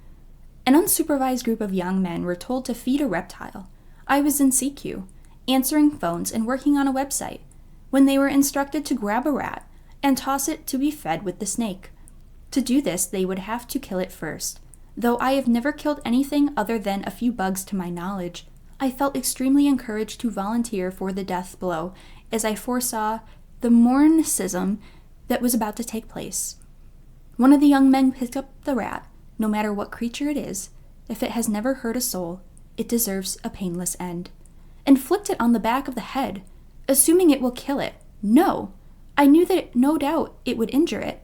an unsupervised group of young men were told to feed a reptile. I was in CQ, answering phones and working on a website, when they were instructed to grab a rat and toss it to be fed with the snake. To do this, they would have to kill it first. Though I have never killed anything other than a few bugs to my knowledge, I felt extremely encouraged to volunteer for the death blow, as I foresaw the mornicism that was about to take place. One of the young men picked up the rat. No matter what creature it is, if it has never hurt a soul, it deserves a painless end, and flicked it on the back of the head, assuming it will kill it. No! I knew that no doubt it would injure it,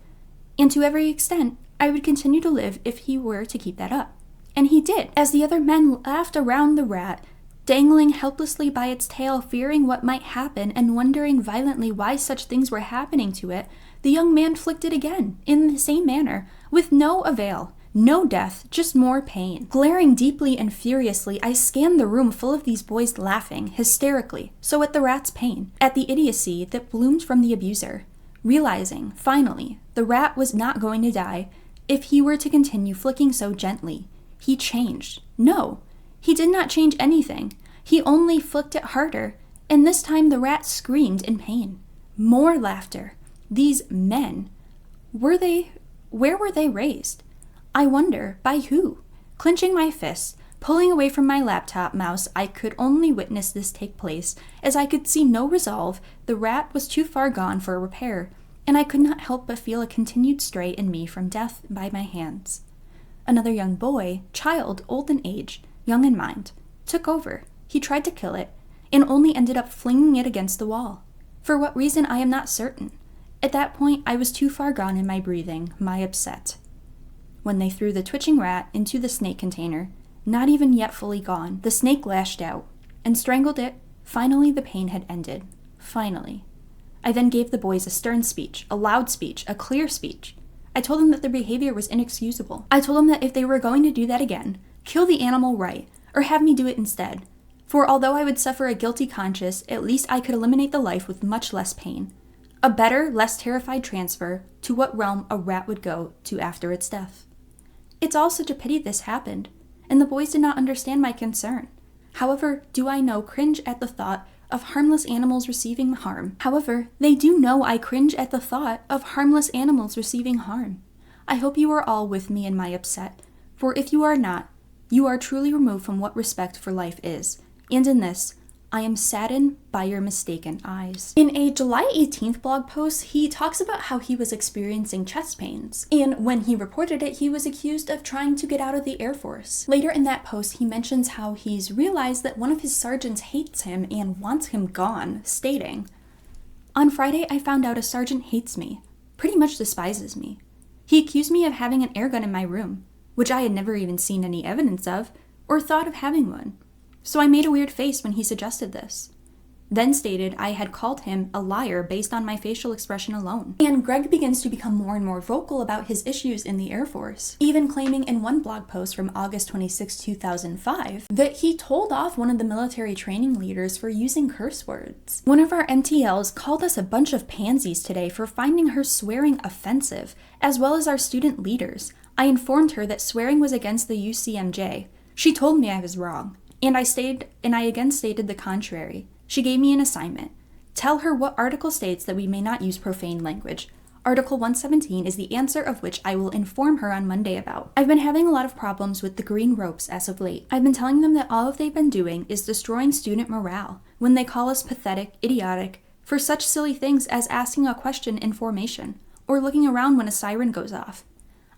and to every extent, I would continue to live if he were to keep that up. And he did, as the other men laughed around the rat, dangling helplessly by its tail, fearing what might happen and wondering violently why such things were happening to it. The young man flicked it again, in the same manner, with no avail. No death, just more pain. Glaring deeply and furiously, I scanned the room full of these boys laughing, hysterically, so at the rat's pain, at the idiocy that bloomed from the abuser. Realizing, finally, the rat was not going to die if he were to continue flicking so gently. He changed. No, he did not change anything. He only flicked it harder, and this time the rat screamed in pain. More laughter. These men, where were they raised? I wonder, by who? Clenching my fists, pulling away from my laptop mouse, I could only witness this take place, as I could see no resolve. The rat was too far gone for repair. and I could not help but feel a continued stray in me from death by my hands. Another young boy, child, old in age, young in mind, took over. He tried to kill it, and only ended up flinging it against the wall. For what reason, I am not certain. At that point, I was too far gone in my breathing, my upset. When they threw the twitching rat into the snake container, not even yet fully gone, the snake lashed out and strangled it. Finally, the pain had ended. Finally. I then gave the boys a stern speech, a loud speech, a clear speech. I told them that their behavior was inexcusable. I told them that if they were going to do that again, kill the animal right, or have me do it instead. For although I would suffer a guilty conscience, at least I could eliminate the life with much less pain. A better, less terrified transfer to what realm a rat would go to after its death. It's all such a pity this happened, and the boys did not understand my concern. However, do I know cringe at the thought of harmless animals receiving harm. However, they do know I cringe at the thought of harmless animals receiving harm. I hope you are all with me in my upset, for if you are not, you are truly removed from what respect for life is, and in this, I am saddened by your mistaken eyes. In a July 18th blog post, he talks about how he was experiencing chest pains, and when he reported it, he was accused of trying to get out of the Air Force. Later in that post, he mentions how he's realized that one of his sergeants hates him and wants him gone, stating, "On Friday, I found out a sergeant hates me, pretty much despises me. He accused me of having an air gun in my room, which I had never even seen any evidence of, or thought of having one. So I made a weird face when he suggested this. Then stated I had called him a liar based on my facial expression alone." And Greg begins to become more and more vocal about his issues in the Air Force, even claiming in one blog post from August 26, 2005, that he told off one of the military training leaders for using curse words. One of our MTLs called us a bunch of pansies today for finding her swearing offensive, as well as our student leaders. I informed her that swearing was against the UCMJ. She told me I was wrong. And I again stated the contrary. She gave me an assignment. Tell her what article states that we may not use profane language. Article 117 is the answer of which I will inform her on Monday about. I've been having a lot of problems with the green ropes as of late. I've been telling them that all they've been doing is destroying student morale when they call us pathetic, idiotic, for such silly things as asking a question in formation, or looking around when a siren goes off.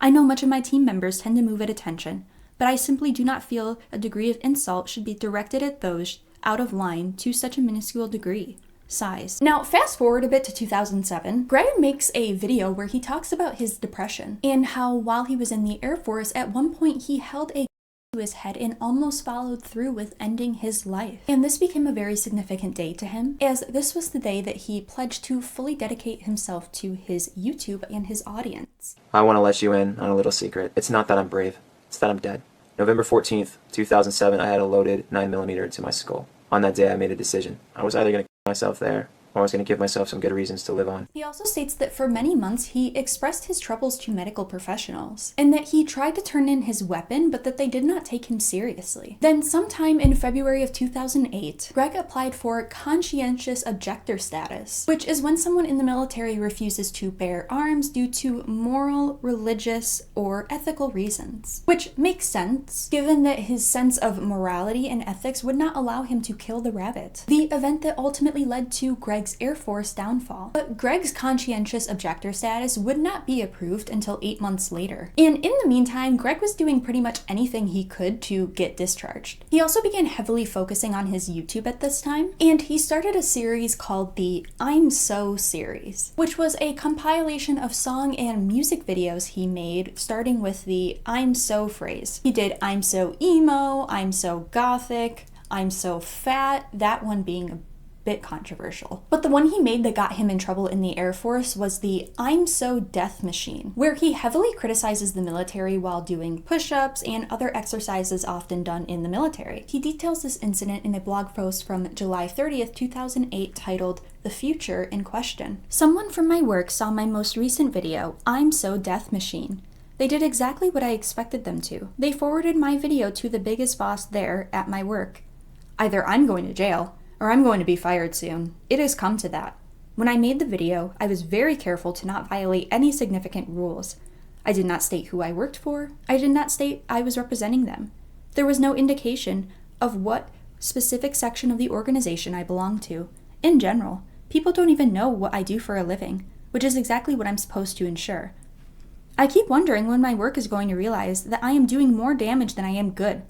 I know much of my team members tend to move at attention, but I simply do not feel a degree of insult should be directed at those out of line to such a minuscule degree. Size. Now, fast forward a bit to 2007, Greg makes a video where he talks about his depression and how while he was in the Air Force, at one point he held a to his head and almost followed through with ending his life. And this became a very significant day to him, as this was the day that he pledged to fully dedicate himself to his YouTube and his audience. I want to let you in on a little secret. It's not that I'm brave. It's that I'm dead. November 14th, 2007, I had a loaded 9mm to my skull. On that day, I made a decision. I was either going to kill myself there, or I was going to give myself some good reasons to live on. He also states that for many months, he expressed his troubles to medical professionals, and that he tried to turn in his weapon, but that they did not take him seriously. Then sometime in February of 2008, Greg applied for conscientious objector status, which is when someone in the military refuses to bear arms due to moral, religious, or ethical reasons. Which makes sense, given that his sense of morality and ethics would not allow him to kill the rabbit. The event that ultimately led to Greg's Air Force downfall. But Greg's conscientious objector status would not be approved until 8 months later. And in the meantime, Greg was doing pretty much anything he could to get discharged. He also began heavily focusing on his YouTube at this time, and he started a series called the I'm So series, which was a compilation of song and music videos he made, starting with the I'm so phrase. He did I'm so emo, I'm so gothic, I'm so fat, that one being a bit controversial. But the one he made that got him in trouble in the Air Force was the I'm So Death Machine, where he heavily criticizes the military while doing push-ups and other exercises often done in the military. He details this incident in a blog post from July 30th, 2008 titled The Future in Question. Someone from my work saw my most recent video, I'm So Death Machine. They did exactly what I expected them to. They forwarded my video to the biggest boss there at my work. Either I'm going to jail, or I'm going to be fired soon. It has come to that. When I made the video, I was very careful to not violate any significant rules. I did not state who I worked for. I did not state I was representing them. There was no indication of what specific section of the organization I belonged to. In general, people don't even know what I do for a living. which is exactly what I'm supposed to ensure. I keep wondering when my work is going to realize that I am doing more damage than I am good.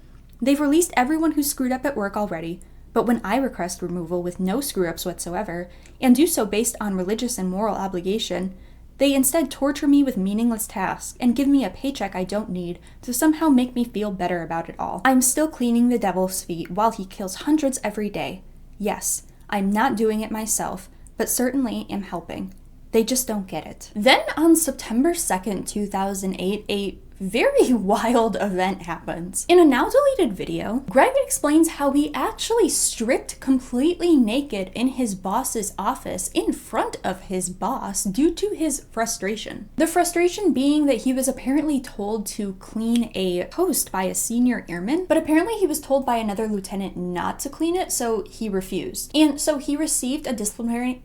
They've released everyone who screwed up at work already, but when I request removal with no screw-ups whatsoever, and do so based on religious and moral obligation, they instead torture me with meaningless tasks and give me a paycheck I don't need to somehow make me feel better about it all. I'm still cleaning the devil's feet while he kills hundreds every day. Yes, I'm not doing it myself, but certainly am helping. They just don't get it. Then on September 2nd, 2008, a very wild event happens. In a now deleted video, Greg explains how he actually stripped completely naked in his boss's office in front of his boss due to his frustration. The frustration being that he was apparently told to clean a post by a senior airman, but apparently he was told by another lieutenant not to clean it, so he refused. And so he received a disciplinary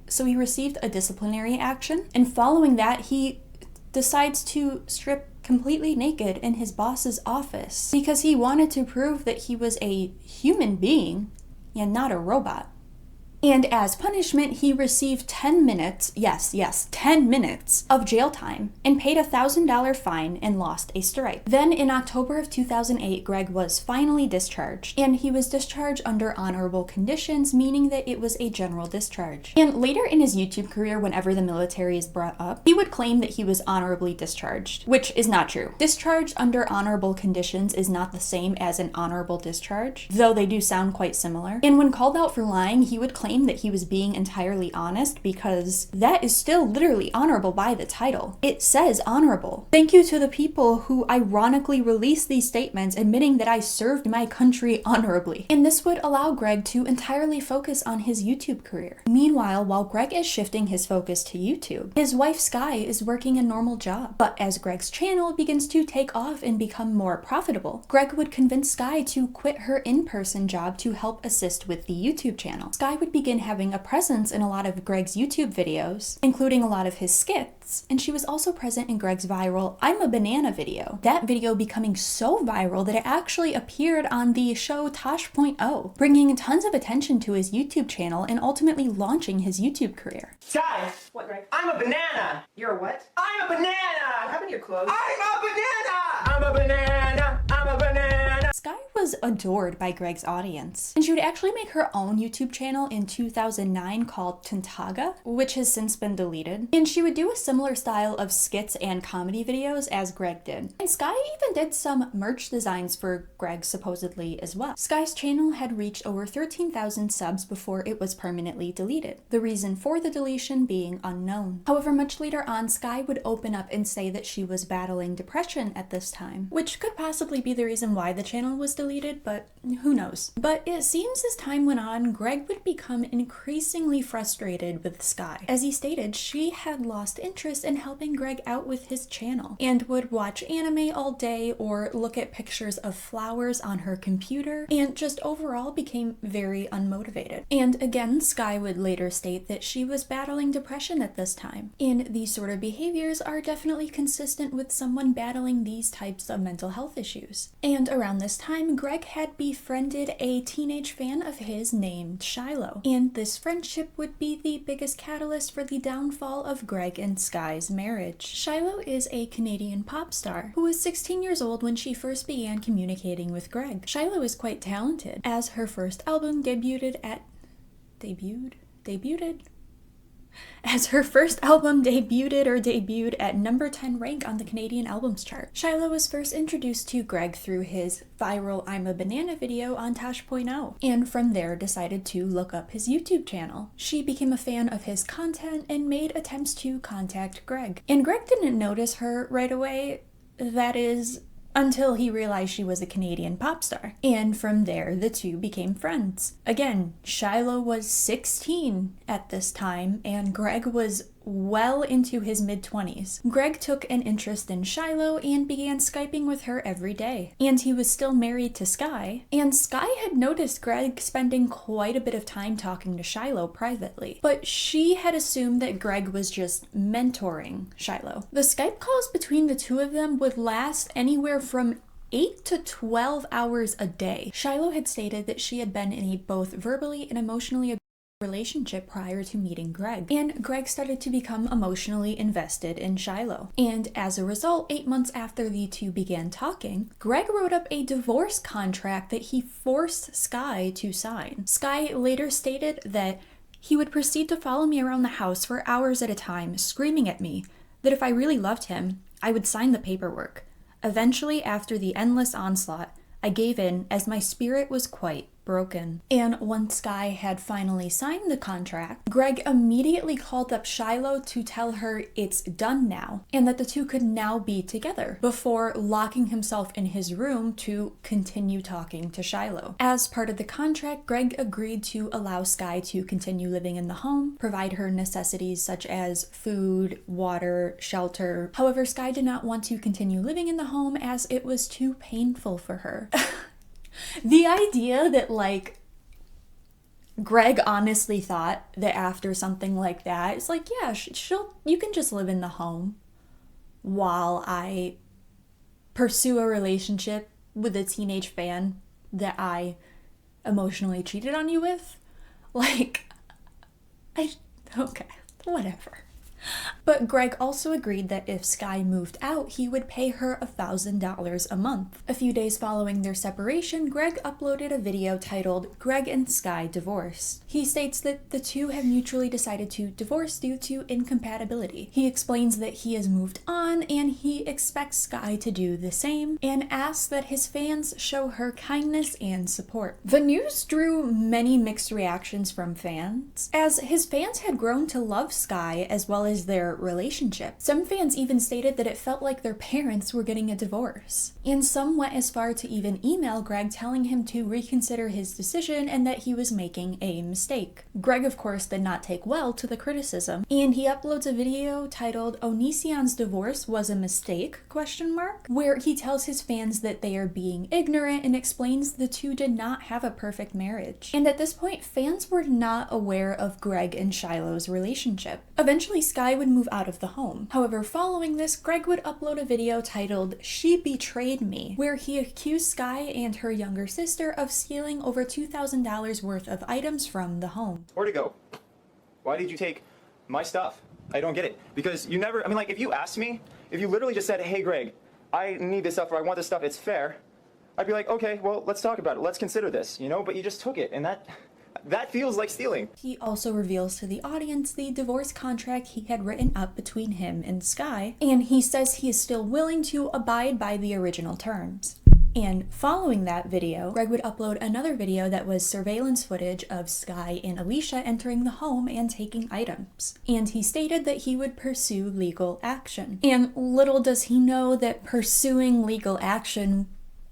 action, and following that, he decides to strip completely naked in his boss's office because he wanted to prove that he was a human being and not a robot. And as punishment, he received 10 minutes, yes, 10 minutes of jail time and paid a $1,000 fine and lost a stripe. Then in October of 2008, Greg was finally discharged, and he was discharged under honorable conditions, meaning that it was a general discharge. And later in his YouTube career, whenever the military is brought up, he would claim that he was honorably discharged, which is not true. Discharged under honorable conditions is not the same as an honorable discharge, though they do sound quite similar. And when called out for lying, he would claim that he was being entirely honest because that is still literally honorable by the title. It says honorable. Thank you to the people who ironically released these statements admitting that I served my country honorably. And this would allow Greg to entirely focus on his YouTube career. Meanwhile, while Greg is shifting his focus to YouTube, his wife Sky is working a normal job. But as Greg's channel begins to take off and become more profitable, Greg would convince Sky to quit her in-person job to help assist with the YouTube channel. Sky would begin having a presence in a lot of Greg's YouTube videos, including a lot of his skits, and she was also present in Greg's viral I'm a Banana video. That video becoming so viral that it actually appeared on the show Tosh.0, bringing tons of attention to his YouTube channel and ultimately launching his YouTube career. Sky! What, Greg? I'm a banana! You're a what? I'm a banana! What happened to your clothes? I'm a banana! I'm a banana! I'm a banana! Sky was adored by Greg's audience, and she would actually make her own YouTube channel in 2009 called Tantaga, which has since been deleted, and she would do a similar style of skits and comedy videos as Greg did. And Sky even did some merch designs for Greg supposedly as well. Sky's channel had reached over 13,000 subs before it was permanently deleted, the reason for the deletion being unknown. However, much later on, Sky would open up and say that she was battling depression at this time, which could possibly be the reason why the channel was deleted, but who knows. But it seems as time went on, Greg would become increasingly frustrated with Sky. As he stated, she had lost interest in helping Greg out with his channel and would watch anime all day or look at pictures of flowers on her computer and just overall became very unmotivated. And again, Sky would later state that she was battling depression at this time. And these sort of behaviors are definitely consistent with someone battling these types of mental health issues. And around this time, Greg had befriended a teenage fan of his named Shiloh, and this friendship would be the biggest catalyst for the downfall of Greg and Sky's marriage. Shiloh is a Canadian pop star who was 16 years old when she first began communicating with Greg. Shiloh is quite talented, as her first album debuted at number 10 rank on the Canadian albums chart. Shiloh was first introduced to Greg through his viral I'm a Banana video on Tosh.0, and from there decided to look up his YouTube channel. She became a fan of his content and made attempts to contact Greg. And Greg didn't notice her right away, that is, until he realized she was a Canadian pop star. And from there, the two became friends. Again, Shiloh was 16 at this time, and Greg was well into his mid-20s. Greg took an interest in Shiloh and began Skyping with her every day. And he was still married to Sky, and Sky had noticed Greg spending quite a bit of time talking to Shiloh privately, but she had assumed that Greg was just mentoring Shiloh. The Skype calls between the two of them would last anywhere from 8 to 12 hours a day. Shiloh had stated that she had been in a both verbally and emotionally relationship prior to meeting Greg, and Greg started to become emotionally invested in Shiloh. And as a result, 8 months after the two began talking, Greg wrote up a divorce contract that he forced Skye to sign. Skye later stated that he would proceed to follow me around the house for hours at a time, screaming at me, that if I really loved him, I would sign the paperwork. Eventually, after the endless onslaught, I gave in as my spirit was quite broken. And once Skye had finally signed the contract, Greg immediately called up Shiloh to tell her it's done now and that the two could now be together before locking himself in his room to continue talking to Shiloh. As part of the contract, Greg agreed to allow Skye to continue living in the home, provide her necessities such as food, water, shelter. However, Skye did not want to continue living in the home as it was too painful for her. The idea that, like, Greg honestly thought that after something like that, it's like, yeah, you can just live in the home while I pursue a relationship with a teenage fan that I emotionally cheated on you with. Like, okay, whatever. But Greg also agreed that if Skye moved out, he would pay her $1,000 a month. A few days following their separation, Greg uploaded a video titled "Greg and Skye Divorced." He states that the two have mutually decided to divorce due to incompatibility. He explains that he has moved on and he expects Skye to do the same, and asks that his fans show her kindness and support. The news drew many mixed reactions from fans, as his fans had grown to love Skye as well as their relationship. Some fans even stated that it felt like their parents were getting a divorce. And some went as far to even email Greg telling him to reconsider his decision and that he was making a mistake. Greg, of course, did not take well to the criticism, and he uploads a video titled "ONISION's divorce was a mistake?" where he tells his fans that they are being ignorant and explains the two did not have a perfect marriage. And at this point, fans were not aware of Greg and Shiloh's relationship. Eventually, Skye would move out of the home. However, following this, Greg would upload a video titled "She Betrayed Me," where he accused Skye and her younger sister of stealing over $2,000 worth of items from the home. Where'd it go? Why did you take my stuff? I don't get it. Because you never, I mean, like, if you asked me, if you literally just said, "Hey, Greg, I need this stuff or I want this stuff, it's fair," I'd be like, okay, well, let's talk about it. Let's consider this, you know? But you just took it, and that feels like stealing. He also reveals to the audience the divorce contract he had written up between him and Skye, and he says he is still willing to abide by the original terms. And following that video, Greg would upload another video that was surveillance footage of Skye and Alicia entering the home and taking items. And he stated that he would pursue legal action. And little does he know that pursuing legal action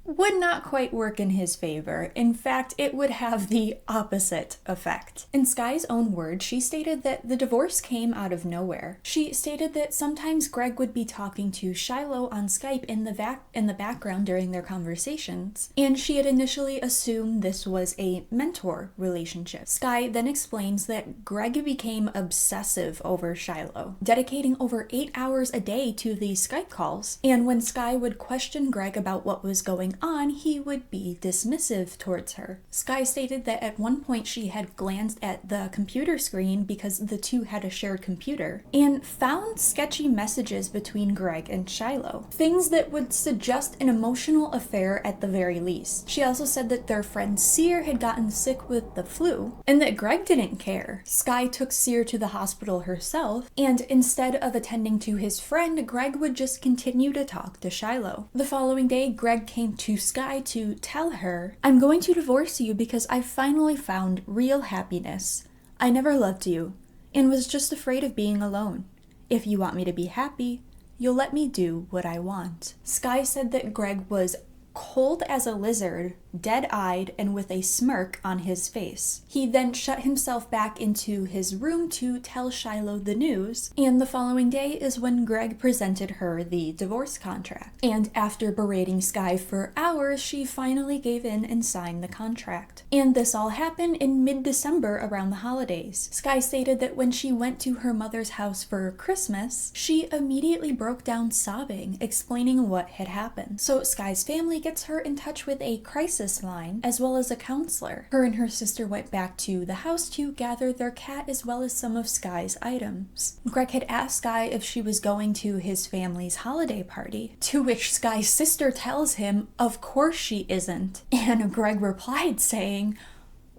would not quite work in his favor. In fact, it would have the opposite effect. In Skye's own words, she stated that the divorce came out of nowhere. She stated that sometimes Greg would be talking to Shiloh on Skype in the background during their conversations, and she had initially assumed this was a mentor relationship. Skye then explains that Greg became obsessive over Shiloh, dedicating over 8 hours a day to these Skype calls, and when Skye would question Greg about what was going on, he would be dismissive towards her. Skye stated that at one point she had glanced at the computer screen because the two had a shared computer and found sketchy messages between Greg and Shiloh, things that would suggest an emotional affair at the very least. She also said that their friend Sear had gotten sick with the flu and that Greg didn't care. Skye took Sear to the hospital herself, and instead of attending to his friend, Greg would just continue to talk to Shiloh. The following day, Greg came to Skye to tell her, "I'm going to divorce you because I finally found real happiness. I never loved you and was just afraid of being alone. If you want me to be happy, you'll let me do what I want." Skye said that Greg was cold as a lizard, dead-eyed, and with a smirk on his face. He then shut himself back into his room to tell Shiloh the news, and the following day is when Greg presented her the divorce contract. And after berating Skye for hours, she finally gave in and signed the contract. And this all happened in mid-December around the holidays. Skye stated that when she went to her mother's house for Christmas, she immediately broke down sobbing, explaining what had happened. So Skye's family gets her in touch with a crisis crisis line, as well as a counselor. Her and her sister went back to the house to gather their cat as well as some of Sky's items. Greg had asked Sky if she was going to his family's holiday party, to which Sky's sister tells him, of course she isn't. And Greg replied saying,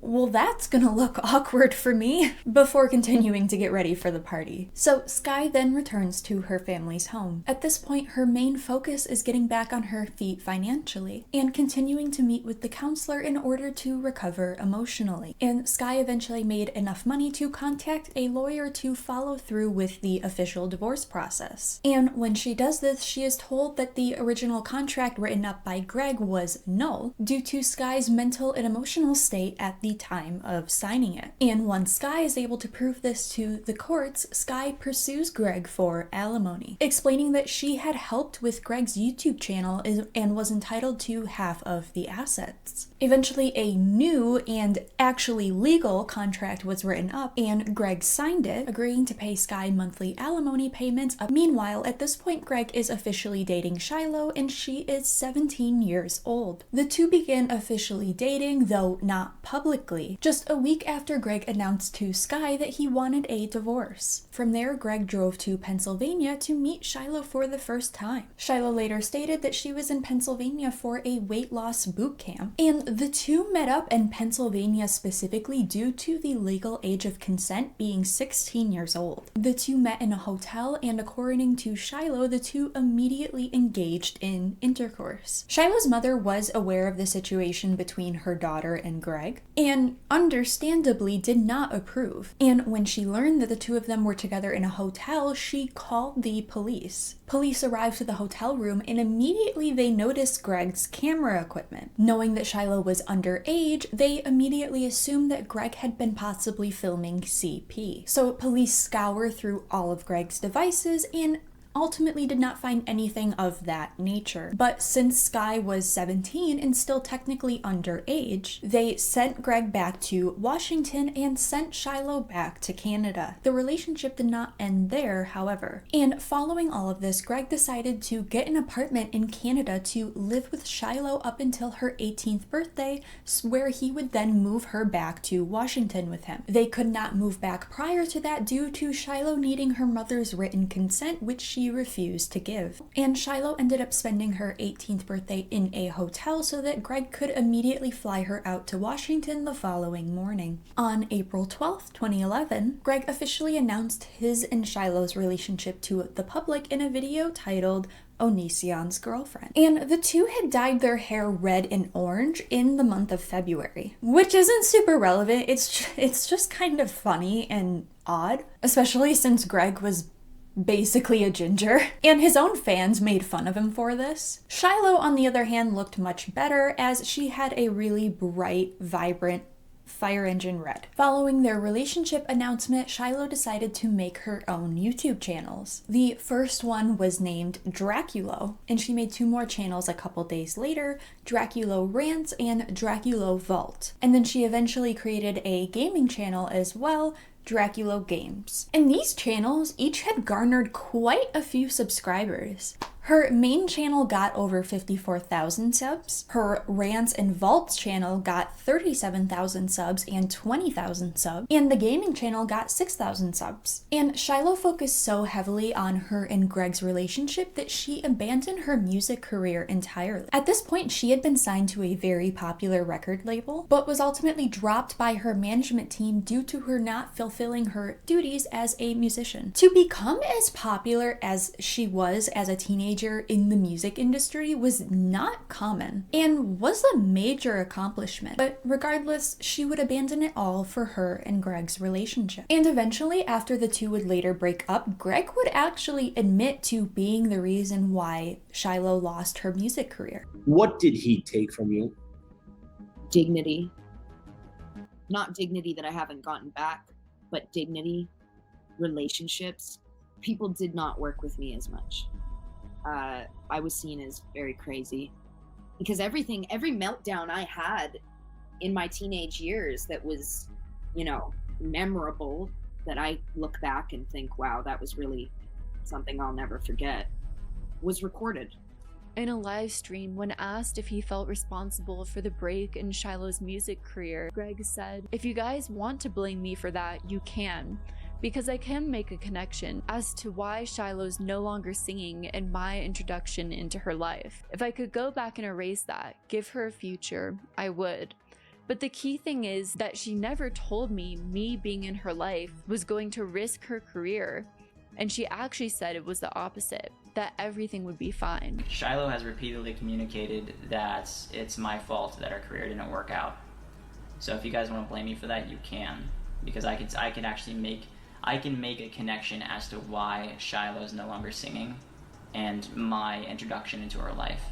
well, that's gonna look awkward for me, before continuing to get ready for the party. So Sky then returns to her family's home. At this point, her main focus is getting back on her feet financially and continuing to meet with the counselor in order to recover emotionally. And Sky eventually made enough money to contact a lawyer to follow through with the official divorce process. And when she does this, she is told that the original contract written up by Greg was null due to Sky's mental and emotional state at the time of signing it. And once Sky is able to prove this to the courts, Sky pursues Greg for alimony, explaining that she had helped with Greg's YouTube channel and was entitled to half of the assets. Eventually, a new and actually legal contract was written up, and Greg signed it, agreeing to pay Sky monthly alimony payments. Meanwhile, at this point, Greg is officially dating Shiloh, and she is 17 years old. The two begin officially dating, though not publicly, just a week after Greg announced to Sky that he wanted a divorce. From there, Greg drove to Pennsylvania to meet Shiloh for the first time. Shiloh later stated that she was in Pennsylvania for a weight loss boot camp, and the two met up in Pennsylvania specifically due to the legal age of consent being 16 years old. The two met in a hotel, and according to Shiloh, the two immediately engaged in intercourse. Shiloh's mother was aware of the situation between her daughter and Greg, and understandably did not approve. And when she learned that the two of them were together in a hotel, she called the police. Police arrived to the hotel room, and immediately they noticed Greg's camera equipment. Knowing that Shiloh was underage, they immediately assumed that Greg had been possibly filming CP. So police scour through all of Greg's devices and ultimately did not find anything of that nature. But since Sky was 17 and still technically underage, they sent Greg back to Washington and sent Shiloh back to Canada. The relationship did not end there, however. And following all of this, Greg decided to get an apartment in Canada to live with Shiloh up until her 18th birthday, where he would then move her back to Washington with him. They could not move back prior to that due to Shiloh needing her mother's written consent, which she refused to give. And Shiloh ended up spending her 18th birthday in a hotel so that Greg could immediately fly her out to Washington the following morning. On April 12th, 2011, Greg officially announced his and Shiloh's relationship to the public in a video titled ONISION's Girlfriend. And the two had dyed their hair red and orange in the month of February, which isn't super relevant. It's just kind of funny and odd, especially since Greg was basically a ginger, and his own fans made fun of him for this. Shiloh, on the other hand, looked much better as she had a really bright, vibrant fire engine red. Following their relationship announcement, Shiloh decided to make her own YouTube channels. The first one was named Draculo, and she made two more channels a couple days later, Draculo Rants and Draculo Vault. And then she eventually created a gaming channel as well, Draculo Games. And these channels each had garnered quite a few subscribers. Her main channel got over 54,000 subs. Her Rants and Vaults channel got 37,000 subs and 20,000 subs. And the gaming channel got 6,000 subs. And Shiloh focused so heavily on her and Greg's relationship that she abandoned her music career entirely. At this point, she had been signed to a very popular record label, but was ultimately dropped by her management team due to her not fulfilling her duties as a musician. To become as popular as she was as a teenager in the music industry was not common and was a major accomplishment. But regardless, she would abandon it all for her and Greg's relationship. And eventually, after the two would later break up, Greg would actually admit to being the reason why Shiloh lost her music career. What did he take from you? Dignity. Not dignity that I haven't gotten back, but dignity, relationships. People did not work with me as much. I was seen as very crazy because every meltdown I had in my teenage years that was, memorable, that I look back and think, wow, that was really something I'll never forget, was recorded. In a live stream, when asked if he felt responsible for the break in Shiloh's music career, Greg said, "If you guys want to blame me for that, you can, because I can make a connection as to why Shiloh's no longer singing and my introduction into her life. If I could go back and erase that, give her a future, I would. But the key thing is that she never told me being in her life was going to risk her career. And she actually said it was the opposite, that everything would be fine." Shiloh has repeatedly communicated that it's my fault that her career didn't work out. So if you guys want to blame me for that, you can, because I can actually make a connection as to why Shiloh's no longer singing and my introduction into her life.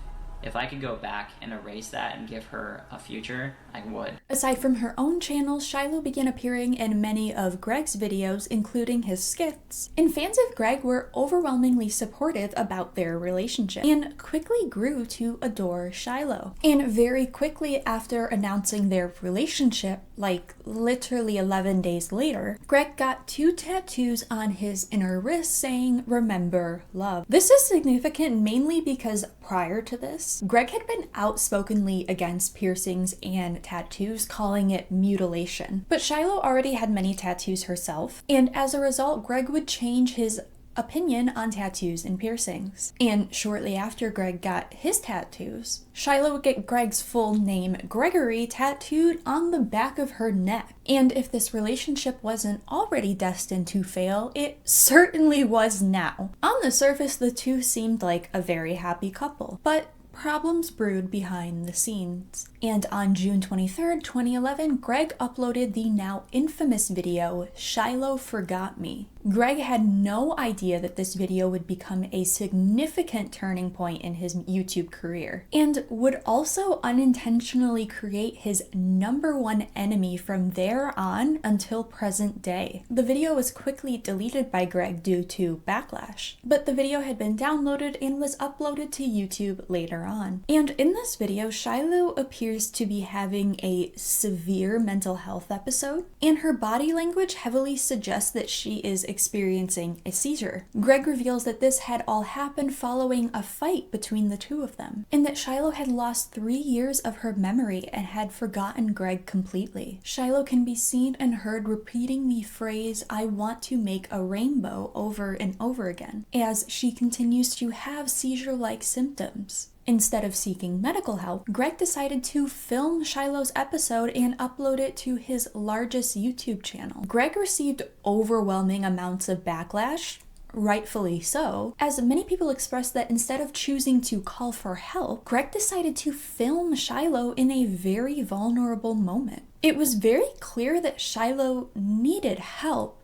If I could go back and erase that and give her a future, I would. Aside from her own channel, Shiloh began appearing in many of Greg's videos, including his skits. And fans of Greg were overwhelmingly supportive about their relationship and quickly grew to adore Shiloh. And very quickly after announcing their relationship, like literally 11 days later, Greg got 2 tattoos on his inner wrist saying, "Remember love." This is significant mainly because prior to this, Greg had been outspokenly against piercings and tattoos, calling it mutilation. But Shiloh already had many tattoos herself, and as a result, Greg would change his opinion on tattoos and piercings. And shortly after Greg got his tattoos, Shiloh would get Greg's full name, Gregory, tattooed on the back of her neck. And if this relationship wasn't already destined to fail, it certainly was now. On the surface, the two seemed like a very happy couple, but problems brewed behind the scenes. And on June 23rd, 2011, Greg uploaded the now infamous video, "Shiloh Forgot Me." Greg had no idea that this video would become a significant turning point in his YouTube career, and would also unintentionally create his #1 enemy from there on until present day. The video was quickly deleted by Greg due to backlash, but the video had been downloaded and was uploaded to YouTube later on. And in this video, Shiloh appears to be having a severe mental health episode, and her body language heavily suggests that she is experiencing a seizure. Greg reveals that this had all happened following a fight between the two of them, and that Shiloh had lost 3 years of her memory and had forgotten Greg completely. Shiloh can be seen and heard repeating the phrase, "I want to make a rainbow," over and over again, as she continues to have seizure-like symptoms. Instead of seeking medical help, Greg decided to film Shiloh's episode and upload it to his largest YouTube channel. Greg received overwhelming amounts of backlash, rightfully so, as many people expressed that instead of choosing to call for help, Greg decided to film Shiloh in a very vulnerable moment. It was very clear that Shiloh needed help,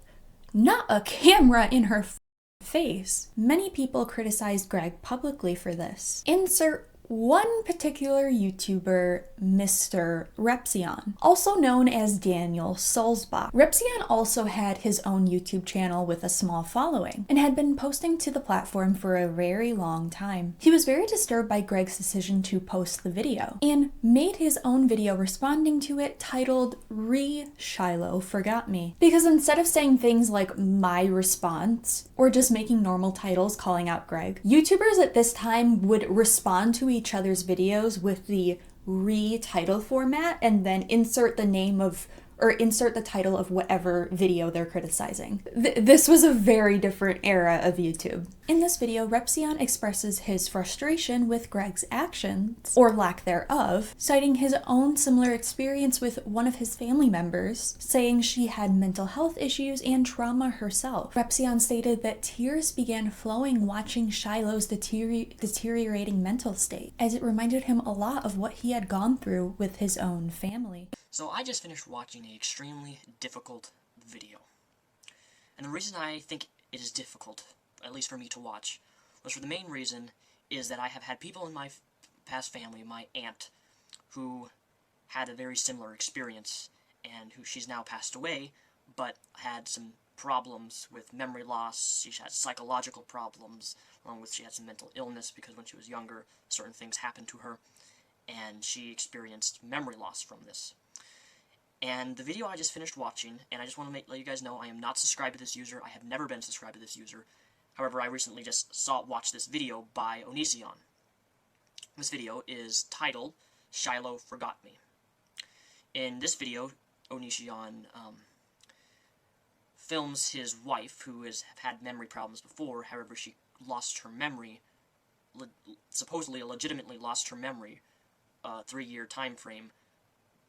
not a camera in her face. Many people criticized Greg publicly for this. Insert one particular YouTuber, Mr. Repzion, also known as Daniel Sulzbach. Repzion also had his own YouTube channel with a small following, and had been posting to the platform for a very long time. He was very disturbed by Greg's decision to post the video, and made his own video responding to it titled, "Shiloh Forgot Me." Because instead of saying things like "my response," or just making normal titles calling out Greg, YouTubers at this time would respond to each other's videos with the title format and then insert the name of, or insert the title of whatever video they're criticizing. This was a very different era of YouTube. In this video, Repzion expresses his frustration with Greg's actions, or lack thereof, citing his own similar experience with one of his family members, saying she had mental health issues and trauma herself. Repzion stated that tears began flowing watching Shiloh's deteriorating mental state, as it reminded him a lot of what he had gone through with his own family. So I just finished watching an extremely difficult video. And the reason I think it is difficult, at least for me to watch, was for the main reason is that I have had people in my past family, my aunt, who had a very similar experience, and who she's now passed away, but had some problems with memory loss. She had psychological problems, along with she had some mental illness because when she was younger, certain things happened to her, and she experienced memory loss from this. And the video I just finished watching, and I just want to let you guys know I am not subscribed to this user. I have never been subscribed to this user. However, I recently just watched this video by ONISION. This video is titled Shiloh Forgot Me. In this video, ONISION films his wife, who has had memory problems before. However, she lost her memory, supposedly legitimately lost her memory, 3-year time frame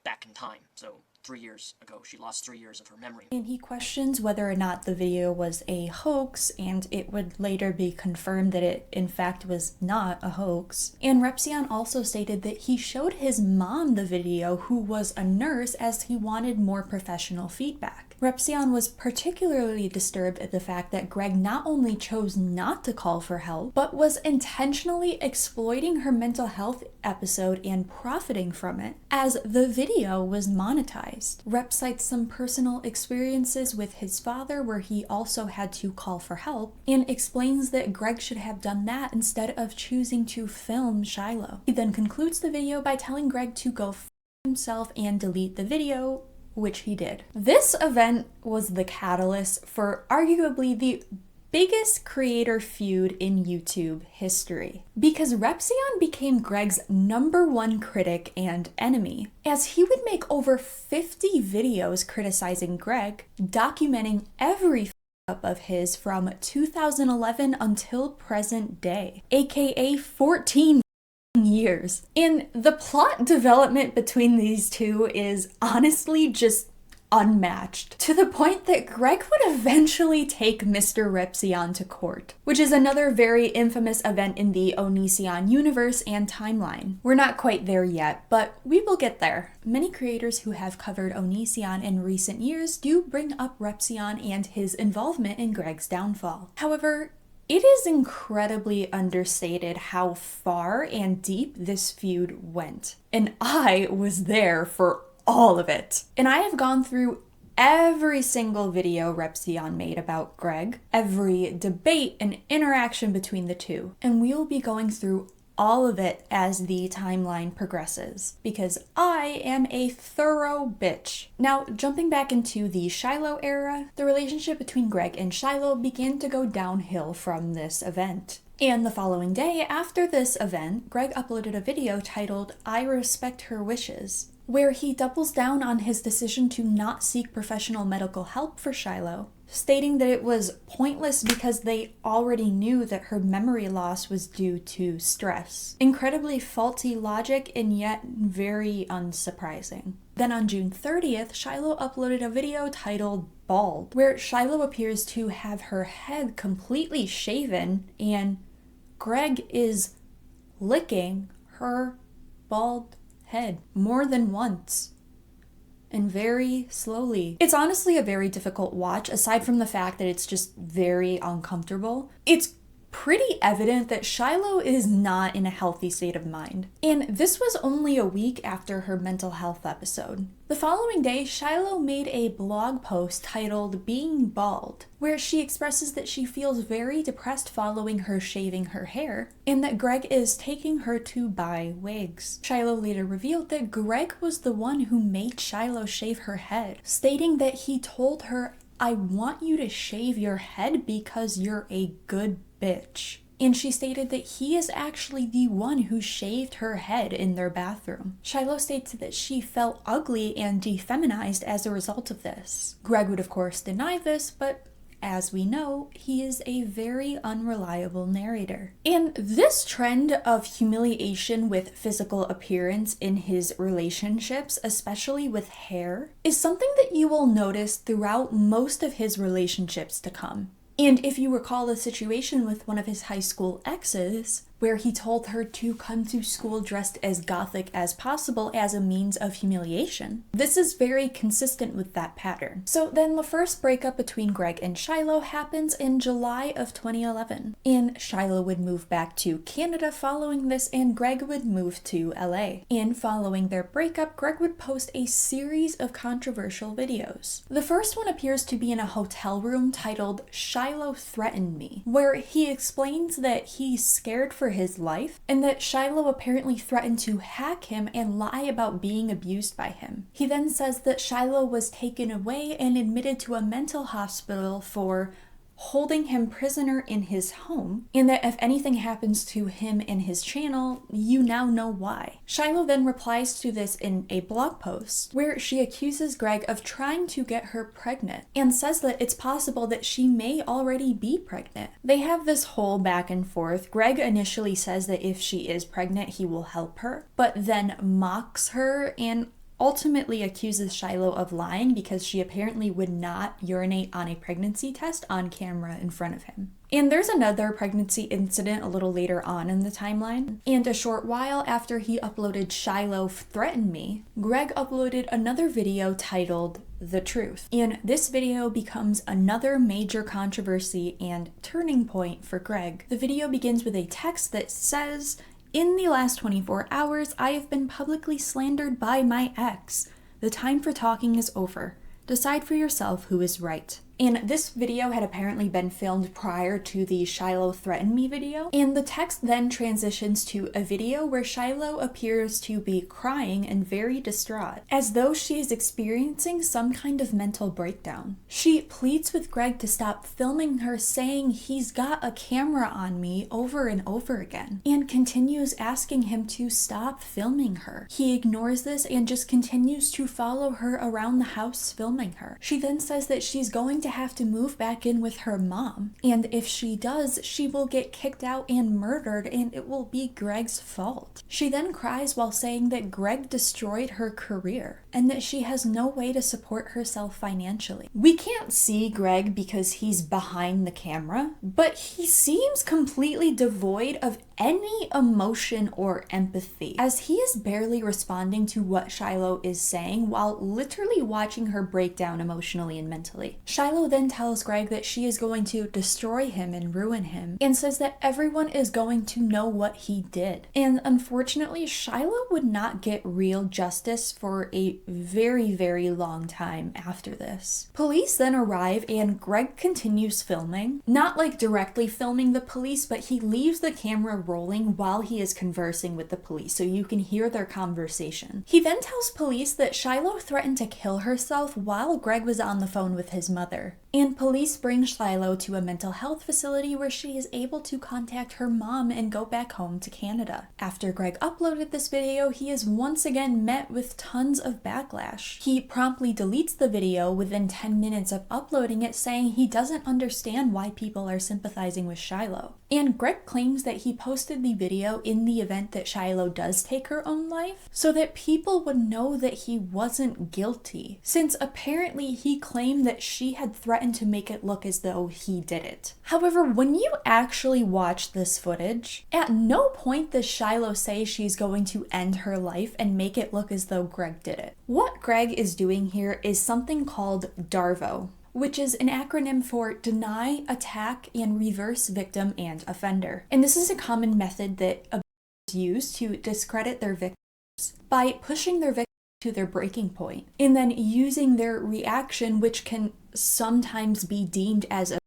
back in time. So 3 years ago, she lost 3 years of her memory. And he questions whether or not the video was a hoax, and it would later be confirmed that it in fact was not a hoax. And Repzion also stated that he showed his mom the video, who was a nurse, as he wanted more professional feedback. Repzion was particularly disturbed at the fact that Greg not only chose not to call for help, but was intentionally exploiting her mental health episode and profiting from it, as the video was monetized. Rep cites some personal experiences with his father where he also had to call for help, and explains that Greg should have done that instead of choosing to film Shiloh. He then concludes the video by telling Greg to go f himself and delete the video, which he did. This event was the catalyst for arguably the biggest creator feud in YouTube history, because Repzion became Greg's #1 critic and enemy, as he would make over 50 videos criticizing Greg, documenting every up of his from 2011 until present day, aka 14 years. And the plot development between these two is honestly just unmatched, to the point that Greg would eventually take Mr. Repzion to court, which is another very infamous event in the ONISION universe and timeline. We're not quite there yet, but we will get there. Many creators who have covered ONISION in recent years do bring up Repzion and his involvement in Greg's downfall. However, it is incredibly understated how far and deep this feud went, and I was there for all of it. And I have gone through every single video Repzion made about Greg, every debate and interaction between the two, and we will be going through all of it as the timeline progresses, because I am a thorough bitch. Now, jumping back into the Shiloh era, the relationship between Greg and Shiloh began to go downhill from this event. And the following day after this event, Greg uploaded a video titled "I Respect Her Wishes," where he doubles down on his decision to not seek professional medical help for Shiloh, stating that it was pointless because they already knew that her memory loss was due to stress. Incredibly faulty logic, and yet very unsurprising. Then on June 30th, Shiloh uploaded a video titled "Bald," where Shiloh appears to have her head completely shaven, and Greg is licking her bald head more than once, and very slowly. It's honestly a very difficult watch, aside from the fact that it's just very uncomfortable. It's pretty evident that Shiloh is not in a healthy state of mind. And this was only a week after her mental health episode. The following day, Shiloh made a blog post titled "Being Bald," where she expresses that she feels very depressed following her shaving her hair, and that Greg is taking her to buy wigs. Shiloh later revealed that Greg was the one who made Shiloh shave her head, stating that he told her, "I want you to shave your head because you're a good bitch." And she stated that he is actually the one who shaved her head in their bathroom. Shiloh states that she felt ugly and defeminized as a result of this. Greg would of course deny this, but as we know, he is a very unreliable narrator. And this trend of humiliation with physical appearance in his relationships, especially with hair, is something that you will notice throughout most of his relationships to come. And if you recall the situation with one of his high school exes, where he told her to come to school dressed as gothic as possible as a means of humiliation, this is very consistent with that pattern. So then the first breakup between Greg and Shiloh happens in July of 2011. And Shiloh would move back to Canada following this, and Greg would move to LA. And following their breakup, Greg would post a series of controversial videos. The first one appears to be in a hotel room titled "Shiloh Threatened Me," where he explains that he's scared for his life, and that Shiloh apparently threatened to hack him and lie about being abused by him. He then says that Shiloh was taken away and admitted to a mental hospital for holding him prisoner in his home, and that if anything happens to him and his channel, you now know why. Shiloh then replies to this in a blog post where she accuses Greg of trying to get her pregnant and says that it's possible that she may already be pregnant. They have this whole back and forth. Greg initially says that if she is pregnant, he will help her, but then mocks her and ultimately accuses Shiloh of lying because she apparently would not urinate on a pregnancy test on camera in front of him. And there's another pregnancy incident a little later on in the timeline. And a short while after he uploaded Shiloh Threatened Me, Greg uploaded another video titled The Truth. And this video becomes another major controversy and turning point for Greg. The video begins with a text that says, "In the last 24 hours, I have been publicly slandered by my ex. The time for talking is over. Decide for yourself who is right." And this video had apparently been filmed prior to the Shiloh Threatened Me video. And the text then transitions to a video where Shiloh appears to be crying and very distraught, as though she is experiencing some kind of mental breakdown. She pleads with Greg to stop filming her, saying he's got a camera on me over and over again, and continues asking him to stop filming her. He ignores this and just continues to follow her around the house filming her. She then says that she's going to have to move back in with her mom, and if she does, she will get kicked out and murdered, and it will be Greg's fault. She then cries while saying that Greg destroyed her career and that she has no way to support herself financially. We can't see Greg because he's behind the camera, but he seems completely devoid of any emotion or empathy, as he is barely responding to what Shiloh is saying while literally watching her break down emotionally and mentally. Shiloh then tells Greg that she is going to destroy him and ruin him, and says that everyone is going to know what he did. And unfortunately, Shiloh would not get real justice for a very, very long time after this. Police then arrive and Greg continues filming. Not like directly filming the police, but he leaves the camera rolling while he is conversing with the police, so you can hear their conversation. He then tells police that Shiloh threatened to kill herself while Greg was on the phone with his mother. And police bring Shiloh to a mental health facility where she is able to contact her mom and go back home to Canada. After Greg uploaded this video, he is once again met with tons of backlash. He promptly deletes the video within 10 minutes of uploading it, saying he doesn't understand why people are sympathizing with Shiloh. And Greg claims that he posted the video in the event that Shiloh does take her own life, so that people would know that he wasn't guilty, since apparently he claimed that she had threatened to make it look as though he did it. However, when you actually watch this footage, at no point does Shiloh say she's going to end her life and make it look as though Greg did it. What Greg is doing here is something called DARVO, which is an acronym for Deny, Attack, and Reverse Victim and Offender. And this is a common method that abusers use to discredit their victims by pushing their victim to their breaking point, and then using their reaction, which can sometimes be deemed as a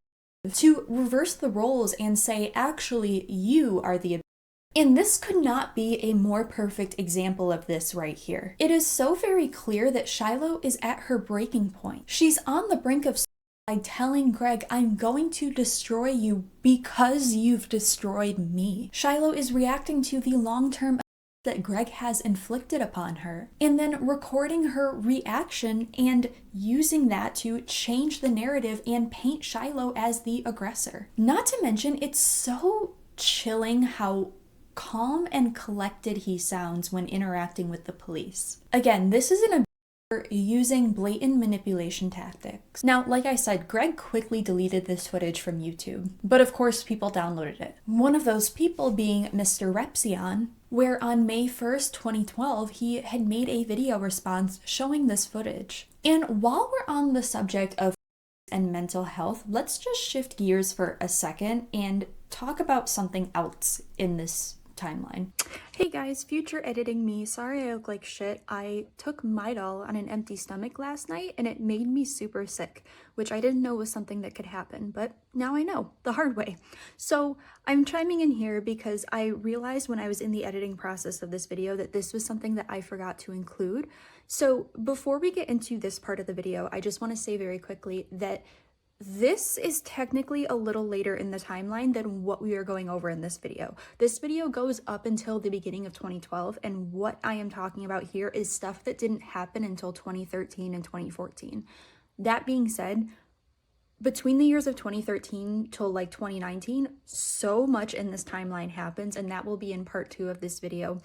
to reverse the roles and say, actually, you are the abuser. And this could not be a more perfect example of this right here. It is so very clear that Shiloh is at her breaking point. She's on the brink of suicide, telling Greg, "I'm going to destroy you because you've destroyed me." Shiloh is reacting to the long-term that Greg has inflicted upon her, and then recording her reaction and using that to change the narrative and paint Shiloh as the aggressor. Not to mention, it's so chilling how calm and collected he sounds when interacting with the police. Again, this is an abuser using blatant manipulation tactics. Now, like I said, Greg quickly deleted this footage from YouTube, but of course people downloaded it. One of those people being Mr. Repsion, where on May 1st, 2012, he had made a video response showing this footage. And while we're on the subject of and mental health, let's just shift gears for a second and talk about something else in this timeline. Hey guys, future editing me. Sorry I look like shit. I took Midol on an empty stomach last night and it made me super sick, which I didn't know was something that could happen, but now I know, the hard way. So I'm chiming in here because I realized when I was in the editing process of this video that this was something that I forgot to include. So before we get into this part of the video, I just want to say very quickly that This is technically a little later in the timeline than what we are going over in this video. This video goes up until the beginning of 2012, and what I am talking about here is stuff that didn't happen until 2013 and 2014. That being said, between the years of 2013 till like 2019, so much in this timeline happens, and that will be in part 2 of this video.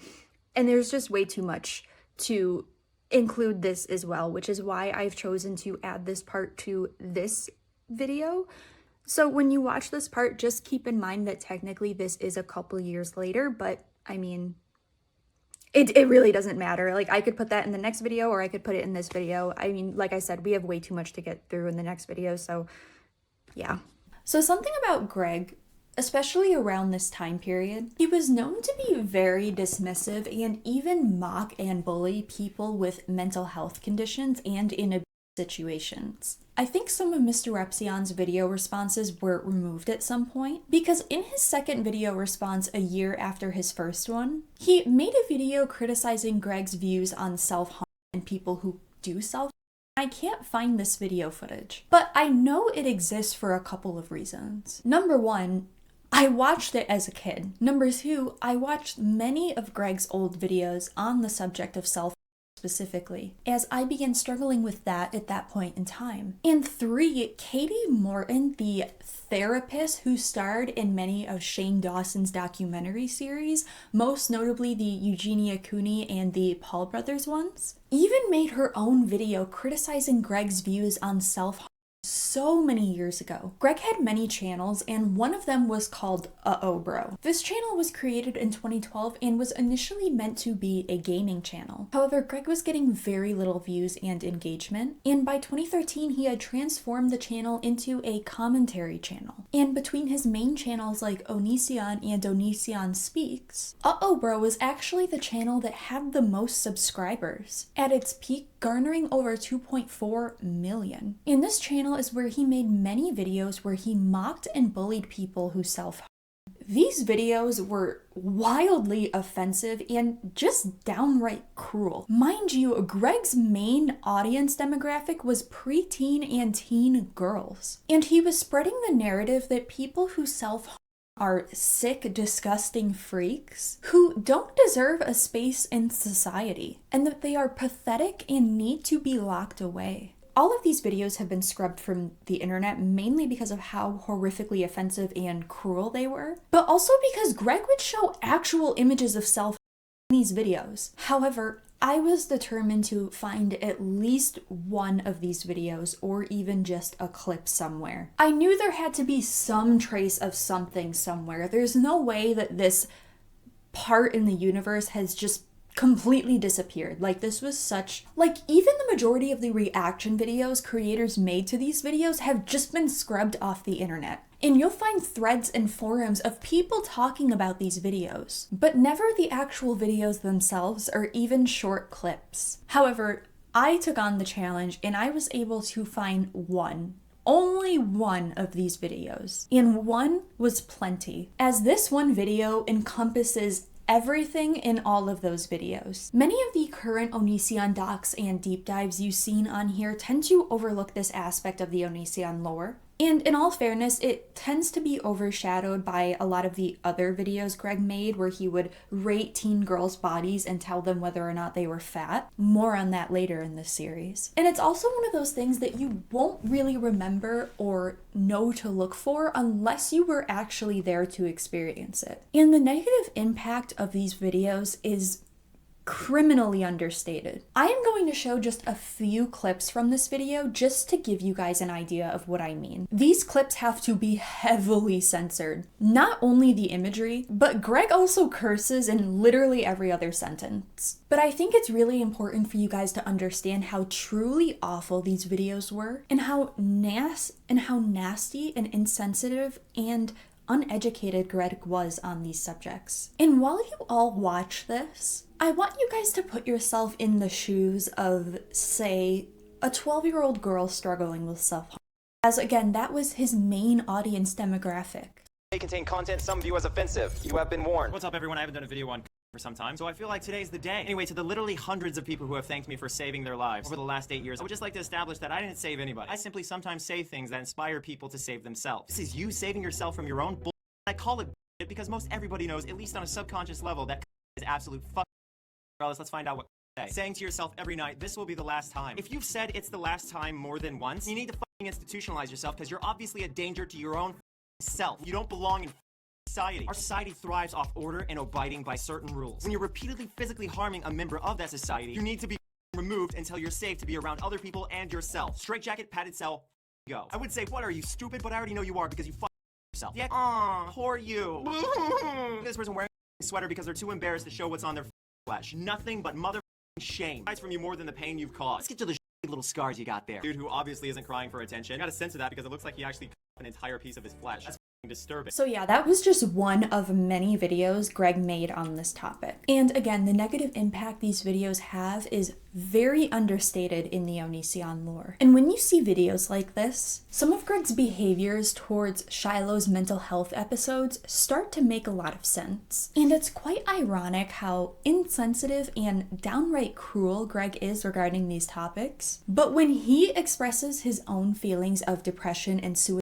And there's just way too much to include this as well, which is why I've chosen to add this part to this video. So when you watch this part, just keep in mind that technically this is a couple years later, but I mean, it really doesn't matter. Like, I could put that in the next video or I could put it in this video. I mean, like I said, we have way too much to get through in the next video, so yeah. So something about Greg, especially around this time period, he was known to be very dismissive and even mock and bully people with mental health conditions and in abuse situations. I think some of Mr. Repzion's video responses were removed at some point, because in his second video response a year after his first one, he made a video criticizing Greg's views on self-harm and people who do self-harm. I can't find this video footage, but I know it exists for a couple of reasons. Number one, I watched it as a kid. Number two, I watched many of Greg's old videos on the subject of self-harm specifically, as I began struggling with that at that point in time. And three, Katie Morton, the therapist who starred in many of Shane Dawson's documentary series, most notably the Eugenia Cooney and the Paul Brothers ones, even made her own video criticizing Greg's views on self-harm so many years ago. Greg had many channels, and one of them was called Uh-Oh Bro. This channel was created in 2012 and was initially meant to be a gaming channel. However, Greg was getting very little views and engagement, and by 2013 he had transformed the channel into a commentary channel. And between his main channels like ONISION and ONISION Speaks, Uh-Oh Bro was actually the channel that had the most subscribers, at its peak garnering over 2.4 million. And this channel is where he made many videos where he mocked and bullied people who self-harm. These videos were wildly offensive and just downright cruel. Mind you, Greg's main audience demographic was preteen and teen girls, and he was spreading the narrative that people who self-harm are sick, disgusting freaks who don't deserve a space in society, and that they are pathetic and need to be locked away. All of these videos have been scrubbed from the internet mainly because of how horrifically offensive and cruel they were, but also because Greg would show actual images of self in these videos. However, I was determined to find at least one of these videos, or even just a clip somewhere. I knew there had to be some trace of something somewhere. There's no way that this part in the universe has just completely disappeared. Like, this was such, like, even the majority of the reaction videos creators made to these videos have just been scrubbed off the internet. And you'll find threads and forums of people talking about these videos, but never the actual videos themselves or even short clips. However, I took on the challenge and I was able to find one. Only one of these videos. And one was plenty, as this one video encompasses everything in all of those videos. Many of the current ONISION docs and deep dives you've seen on here tend to overlook this aspect of the ONISION lore. And in all fairness, it tends to be overshadowed by a lot of the other videos Greg made where he would rate teen girls' bodies and tell them whether or not they were fat. More on that later in this series. And it's also one of those things that you won't really remember or know to look for unless you were actually there to experience it. And the negative impact of these videos is criminally understated. I am going to show just a few clips from this video just to give you guys an idea of what I mean. These clips have to be heavily censored. Not only the imagery, but Greg also curses in literally every other sentence. But I think it's really important for you guys to understand how truly awful these videos were, and how nasty and insensitive and uneducated Greg was on these subjects. And while you all watch this, I want you guys to put yourself in the shoes of, say, a 12-year-old girl struggling with self-harm. As again, that was his main audience demographic. May contain content some view as offensive. You have been warned. What's up, everyone? I haven't done a video on for some time, so I feel like today's the day. Anyway, to the literally hundreds of people who have thanked me for saving their lives over the last 8 years, I would just like to establish that I didn't save anybody. I simply sometimes say things that inspire people to save themselves. This is you saving yourself from your own bull. I call it bullshit because most everybody knows, at least on a subconscious level, that is absolute fuck. Regardless, let's find out what say. Saying to yourself every night, this will be the last time. If you've said it's the last time more than once, you need to fucking institutionalize yourself because you're obviously a danger to your own self. You don't belong in society. Our society thrives off order and abiding by certain rules. When you're repeatedly physically harming a member of that society, you need to be removed until you're safe to be around other people and yourself. Straitjacket, padded cell, go. I would say, what are you, stupid? But I already know you are because you yourself. Yeah, poor you. This person wearing a sweater because they're too embarrassed to show what's on their flesh. Nothing but mother shame. Hides from you more than the pain you've caused. Let's get to the little scars you got there. Dude who obviously isn't crying for attention. I got a sense of that because it looks like he actually cut an entire piece of his flesh. That's disturbing. So yeah, that was just one of many videos Greg made on this topic. And again, the negative impact these videos have is very understated in the ONISION lore. And when you see videos like this, some of Greg's behaviors towards Shiloh's mental health episodes start to make a lot of sense. And it's quite ironic how insensitive and downright cruel Greg is regarding these topics. But when he expresses his own feelings of depression and suicide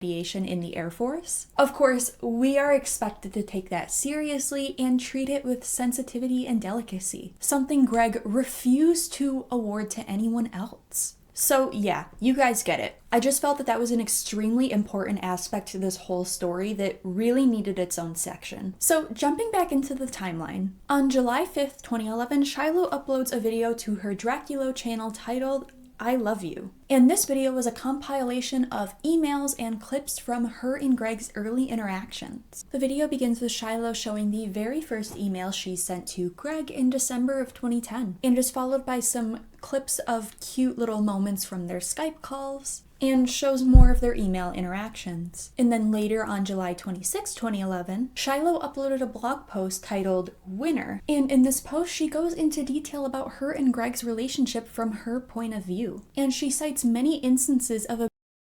in the Air Force, of course, we are expected to take that seriously and treat it with sensitivity and delicacy, something Greg refused to award to anyone else. So yeah, you guys get it. I just felt that that was an extremely important aspect to this whole story that really needed its own section. So jumping back into the timeline, on July 5th, 2011, Shiloh uploads a video to her Draculo channel titled I Love You. And this video was a compilation of emails and clips from her and Greg's early interactions. The video begins with Shiloh showing the very first email she sent to Greg in December of 2010, and is followed by some clips of cute little moments from their Skype calls, and shows more of their email interactions. And then later on July 26, 2011, Shiloh uploaded a blog post titled Winner, and in this post she goes into detail about her and Greg's relationship from her point of view, and she cites many instances of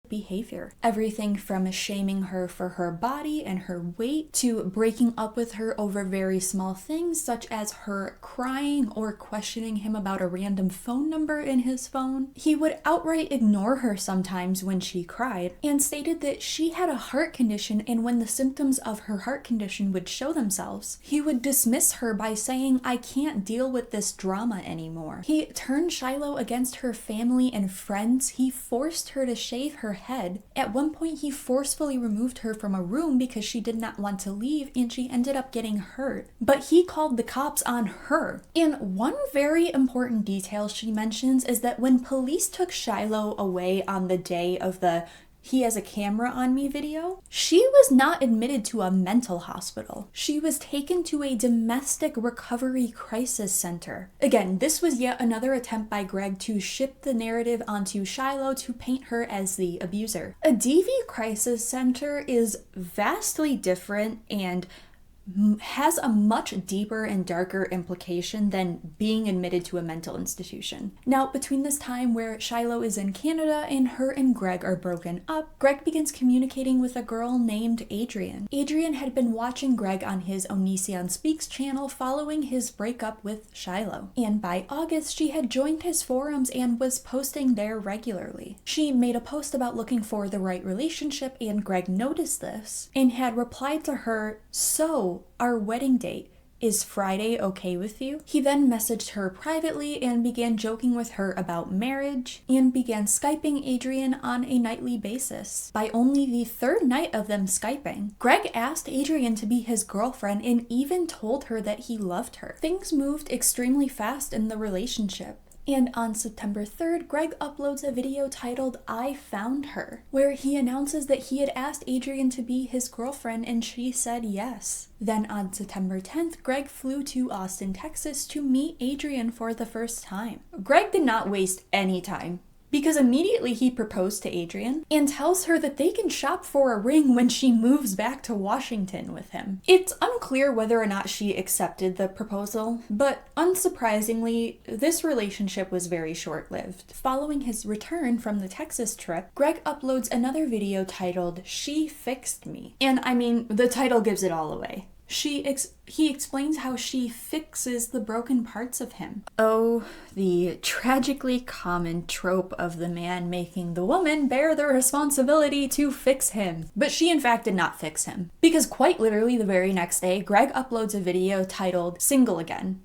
behavior. Everything from shaming her for her body and her weight, to breaking up with her over very small things such as her crying or questioning him about a random phone number in his phone. He would outright ignore her sometimes when she cried, and stated that she had a heart condition, and when the symptoms of her heart condition would show themselves, he would dismiss her by saying, I can't deal with this drama anymore. He turned Shiloh against her family and friends. He forced her to shave her head. At one point, he forcefully removed her from a room because she did not want to leave, and she ended up getting hurt. But he called the cops on her. And one very important detail she mentions is that when police took Shiloh away on the day of the He Has a Camera on Me video, she was not admitted to a mental hospital. She was taken to a domestic recovery crisis center. Again, this was yet another attempt by Greg to ship the narrative onto Shiloh to paint her as the abuser. A DV crisis center is vastly different and has a much deeper and darker implication than being admitted to a mental institution. Now, between this time where Shiloh is in Canada and her and Greg are broken up, Greg begins communicating with a girl named Adrien. Adrien had been watching Greg on his ONISION Speaks channel following his breakup with Shiloh, and by August she had joined his forums and was posting there regularly. She made a post about looking for the right relationship, and Greg noticed this and had replied to her, "So, our wedding date, is Friday okay with you?" He then messaged her privately and began joking with her about marriage, and began Skyping Adrien on a nightly basis. By only the third night of them Skyping, Greg asked Adrien to be his girlfriend and even told her that he loved her. Things moved extremely fast in the relationship. And on September 3rd, Greg uploads a video titled I Found Her, where he announces that he had asked Adrien to be his girlfriend and she said yes. Then on September 10th, Greg flew to Austin, Texas to meet Adrien for the first time. Greg did not waste any time, because immediately he proposed to Adrien and tells her that they can shop for a ring when she moves back to Washington with him. It's unclear whether or not she accepted the proposal, but unsurprisingly, this relationship was very short-lived. Following his return from the Texas trip, Greg uploads another video titled She Fixed Me. And I mean, the title gives it all away. he explains how she fixes the broken parts of him. Oh, the tragically common trope of the man making the woman bear the responsibility to fix him. But she in fact did not fix him. Because quite literally the very next day, Greg uploads a video titled Single Again,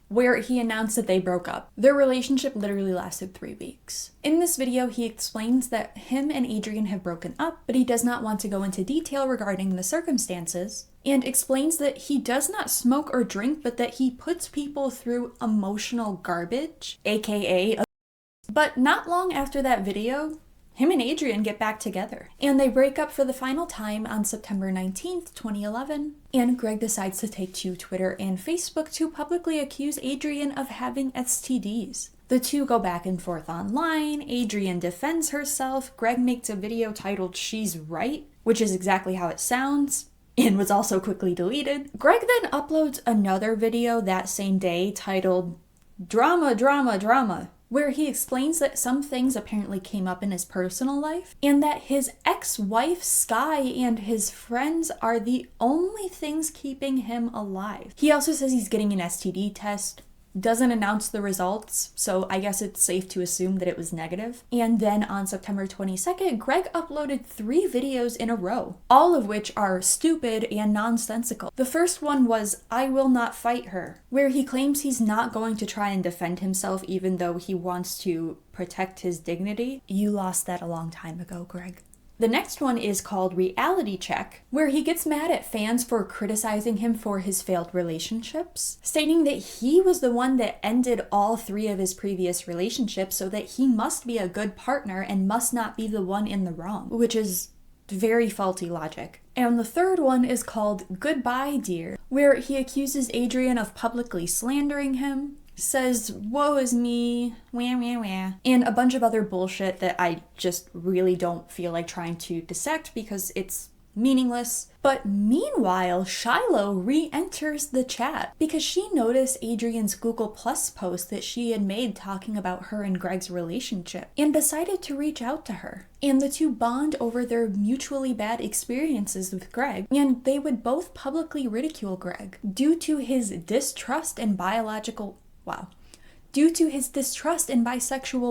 where he announced that they broke up. Their relationship literally lasted 3 weeks. In this video, he explains that him and Adrien have broken up, but he does not want to go into detail regarding the circumstances, and explains that he does not smoke or drink, but that he puts people through emotional garbage, aka. But not long after that video, him and Adrien get back together, and they break up for the final time on September 19th, 2011, and Greg decides to take to Twitter and Facebook to publicly accuse Adrien of having STDs. The two go back and forth online, Adrien defends herself, Greg makes a video titled She's Right, which is exactly how it sounds, and was also quickly deleted. Greg then uploads another video that same day titled Drama, Drama, Drama, where he explains that some things apparently came up in his personal life, and that his ex-wife Sky and his friends are the only things keeping him alive. He also says he's getting an STD test, doesn't announce the results, so I guess it's safe to assume that it was negative. And then on September 22nd, Greg uploaded 3 videos in a row, all of which are stupid and nonsensical. The first one was I Will Not Fight Her, where he claims he's not going to try and defend himself even though he wants to protect his dignity. You lost that a long time ago, Greg. The next one is called Reality Check, where he gets mad at fans for criticizing him for his failed relationships, stating that he was the one that ended all 3 of his previous relationships, so that he must be a good partner and must not be the one in the wrong, which is very faulty logic. And the third one is called Goodbye Dear, where he accuses Adrien of publicly slandering him, says, woe is me, wah, wah, wah, and a bunch of other bullshit that I just really don't feel like trying to dissect because it's meaningless. But meanwhile, Shiloh re-enters the chat because she noticed Adrien's Google Plus post that she had made talking about her and Greg's relationship and decided to reach out to her. And the two bond over their mutually bad experiences with Greg, and they would both publicly ridicule Greg due to his distrust in bisexual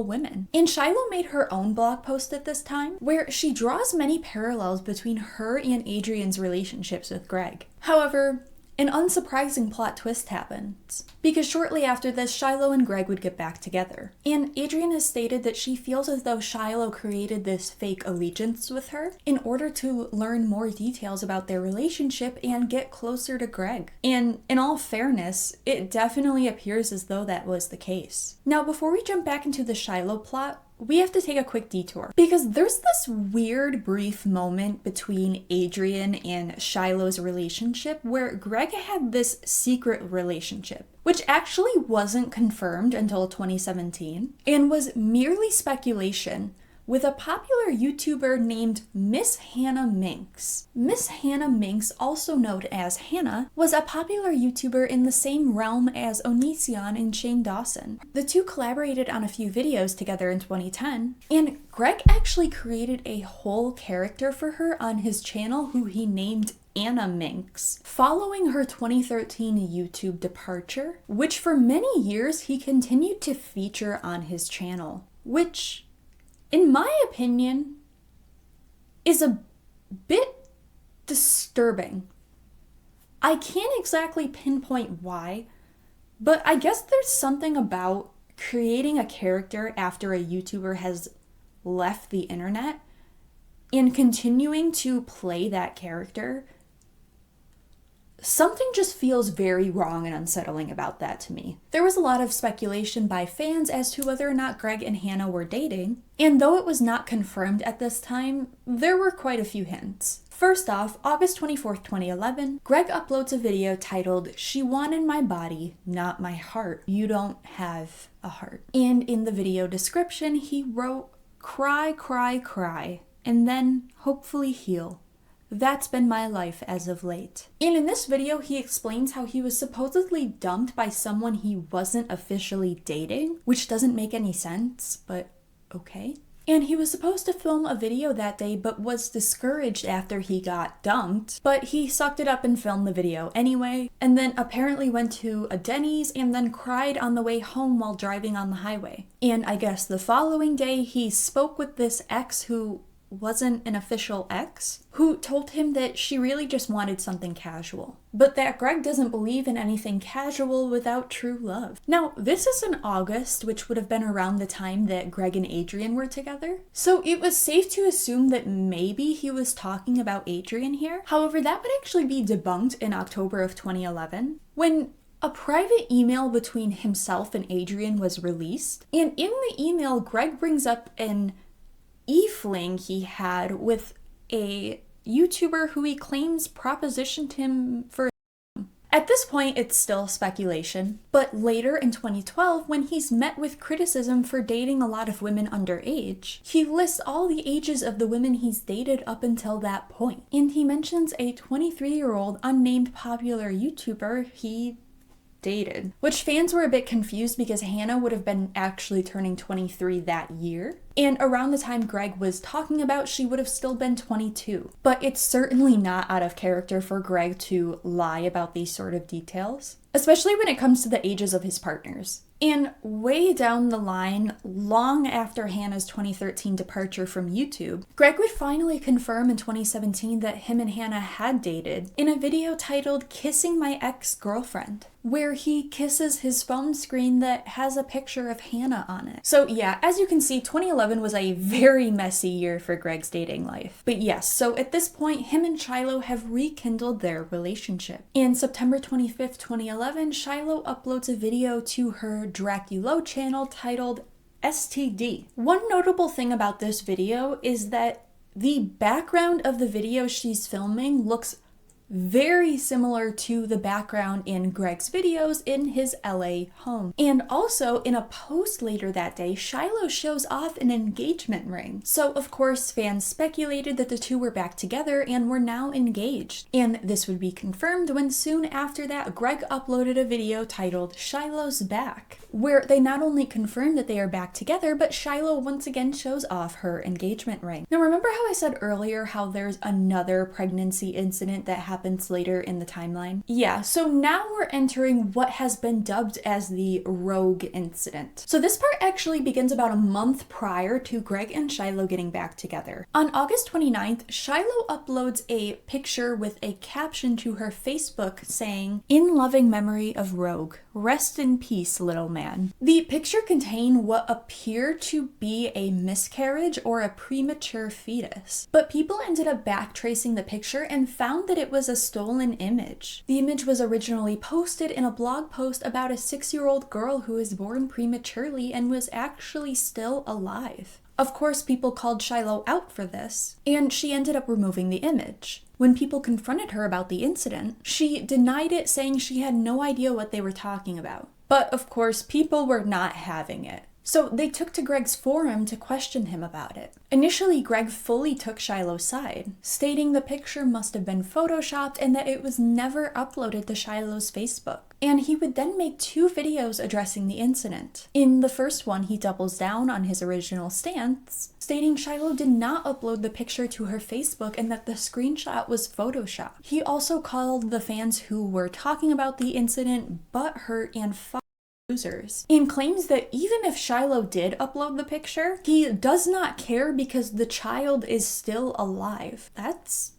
women. And Shiloh made her own blog post at this time, where she draws many parallels between her and Adrien's relationships with Greg. However, an unsurprising plot twist happens, because shortly after this, Shiloh and Greg would get back together. And Adrien has stated that she feels as though Shiloh created this fake allegiance with her in order to learn more details about their relationship and get closer to Greg. And in all fairness, it definitely appears as though that was the case. Now, before we jump back into the Shiloh plot, we have to take a quick detour because there's this weird brief moment between Adrien and Shiloh's relationship where Greg had this secret relationship, which actually wasn't confirmed until 2017 and was merely speculation, with a popular YouTuber named Miss Hannah Minkx. Miss Hannah Minkx, also known as Hannah, was a popular YouTuber in the same realm as ONISION and Shane Dawson. The two collaborated on a few videos together in 2010, and Greg actually created a whole character for her on his channel who he named Hannah Minkx, following her 2013 YouTube departure, which for many years he continued to feature on his channel, which, in my opinion, is a bit disturbing. I can't exactly pinpoint why, but I guess there's something about creating a character after a YouTuber has left the internet and continuing to play that character. Something just feels very wrong and unsettling about that to me. There was a lot of speculation by fans as to whether or not Greg and Hannah were dating, and though it was not confirmed at this time, there were quite a few hints. First off, August 24th, 2011, Greg uploads a video titled, She Wanted My Body, Not My Heart. You don't have a heart. And in the video description, he wrote, cry, cry, cry, and then hopefully heal. That's been my life as of late. And in this video, he explains how he was supposedly dumped by someone he wasn't officially dating, which doesn't make any sense, but okay. And he was supposed to film a video that day but was discouraged after he got dumped, but he sucked it up and filmed the video anyway, and then apparently went to a Denny's and then cried on the way home while driving on the highway. And I guess the following day he spoke with this ex who wasn't an official ex, who told him that she really just wanted something casual, but that Greg doesn't believe in anything casual without true love. Now, this is in August, which would have been around the time that Greg and Adrien were together, so it was safe to assume that maybe he was talking about Adrien here. However, that would actually be debunked in October of 2011, when a private email between himself and Adrien was released, and in the email, Greg brings up an e-fling he had with a YouTuber who he claims propositioned him for. At this point, it's still speculation, but later in 2012, when he's met with criticism for dating a lot of women underage, he lists all the ages of the women he's dated up until that point, and he mentions a 23-year-old unnamed popular YouTuber he dated, which fans were a bit confused because Hannah would have been actually turning 23 that year, and around the time Greg was talking about, she would have still been 22. But it's certainly not out of character for Greg to lie about these sort of details, especially when it comes to the ages of his partners. And way down the line, long after Hannah's 2013 departure from YouTube, Greg would finally confirm in 2017 that him and Hannah had dated in a video titled "Kissing My Ex-Girlfriend," where he kisses his phone screen that has a picture of Hannah on it. So yeah, as you can see, 2011 was a very messy year for Greg's dating life. But yes, so at this point, him and Shiloh have rekindled their relationship. In September 25th, 2011, Shiloh uploads a video to her Draculo channel titled STD. One notable thing about this video is that the background of the video she's filming looks very similar to the background in Greg's videos in his LA home. And also, in a post later that day, Shiloh shows off an engagement ring. So, of course, fans speculated that the two were back together and were now engaged. And this would be confirmed when soon after that, Greg uploaded a video titled "Shiloh's Back," where they not only confirm that they are back together, but Shiloh once again shows off her engagement ring. Now, remember how I said earlier how there's another pregnancy incident that happens later in the timeline? Yeah, so now we're entering what has been dubbed as the Rogue incident. So this part actually begins about a month prior to Greg and Shiloh getting back together. On August 29th, Shiloh uploads a picture with a caption to her Facebook saying, "In loving memory of Rogue. Rest in peace, little man." The picture contained what appeared to be a miscarriage or a premature fetus, but people ended up backtracing the picture and found that it was a stolen image. The image was originally posted in a blog post about a 6-year-old girl who was born prematurely and was actually still alive. Of course, people called Shiloh out for this, and she ended up removing the image. When people confronted her about the incident, she denied it, saying she had no idea what they were talking about. But of course, people were not having it. So they took to Greg's forum to question him about it. Initially, Greg fully took Shiloh's side, stating the picture must have been photoshopped and that it was never uploaded to Shiloh's Facebook. And he would then make 2 videos addressing the incident. In the first one, he doubles down on his original stance, stating Shiloh did not upload the picture to her Facebook and that the screenshot was photoshopped. He also called the fans who were talking about the incident butthurt and losers, and claims that even if Shiloh did upload the picture, he does not care because the child is still alive. That's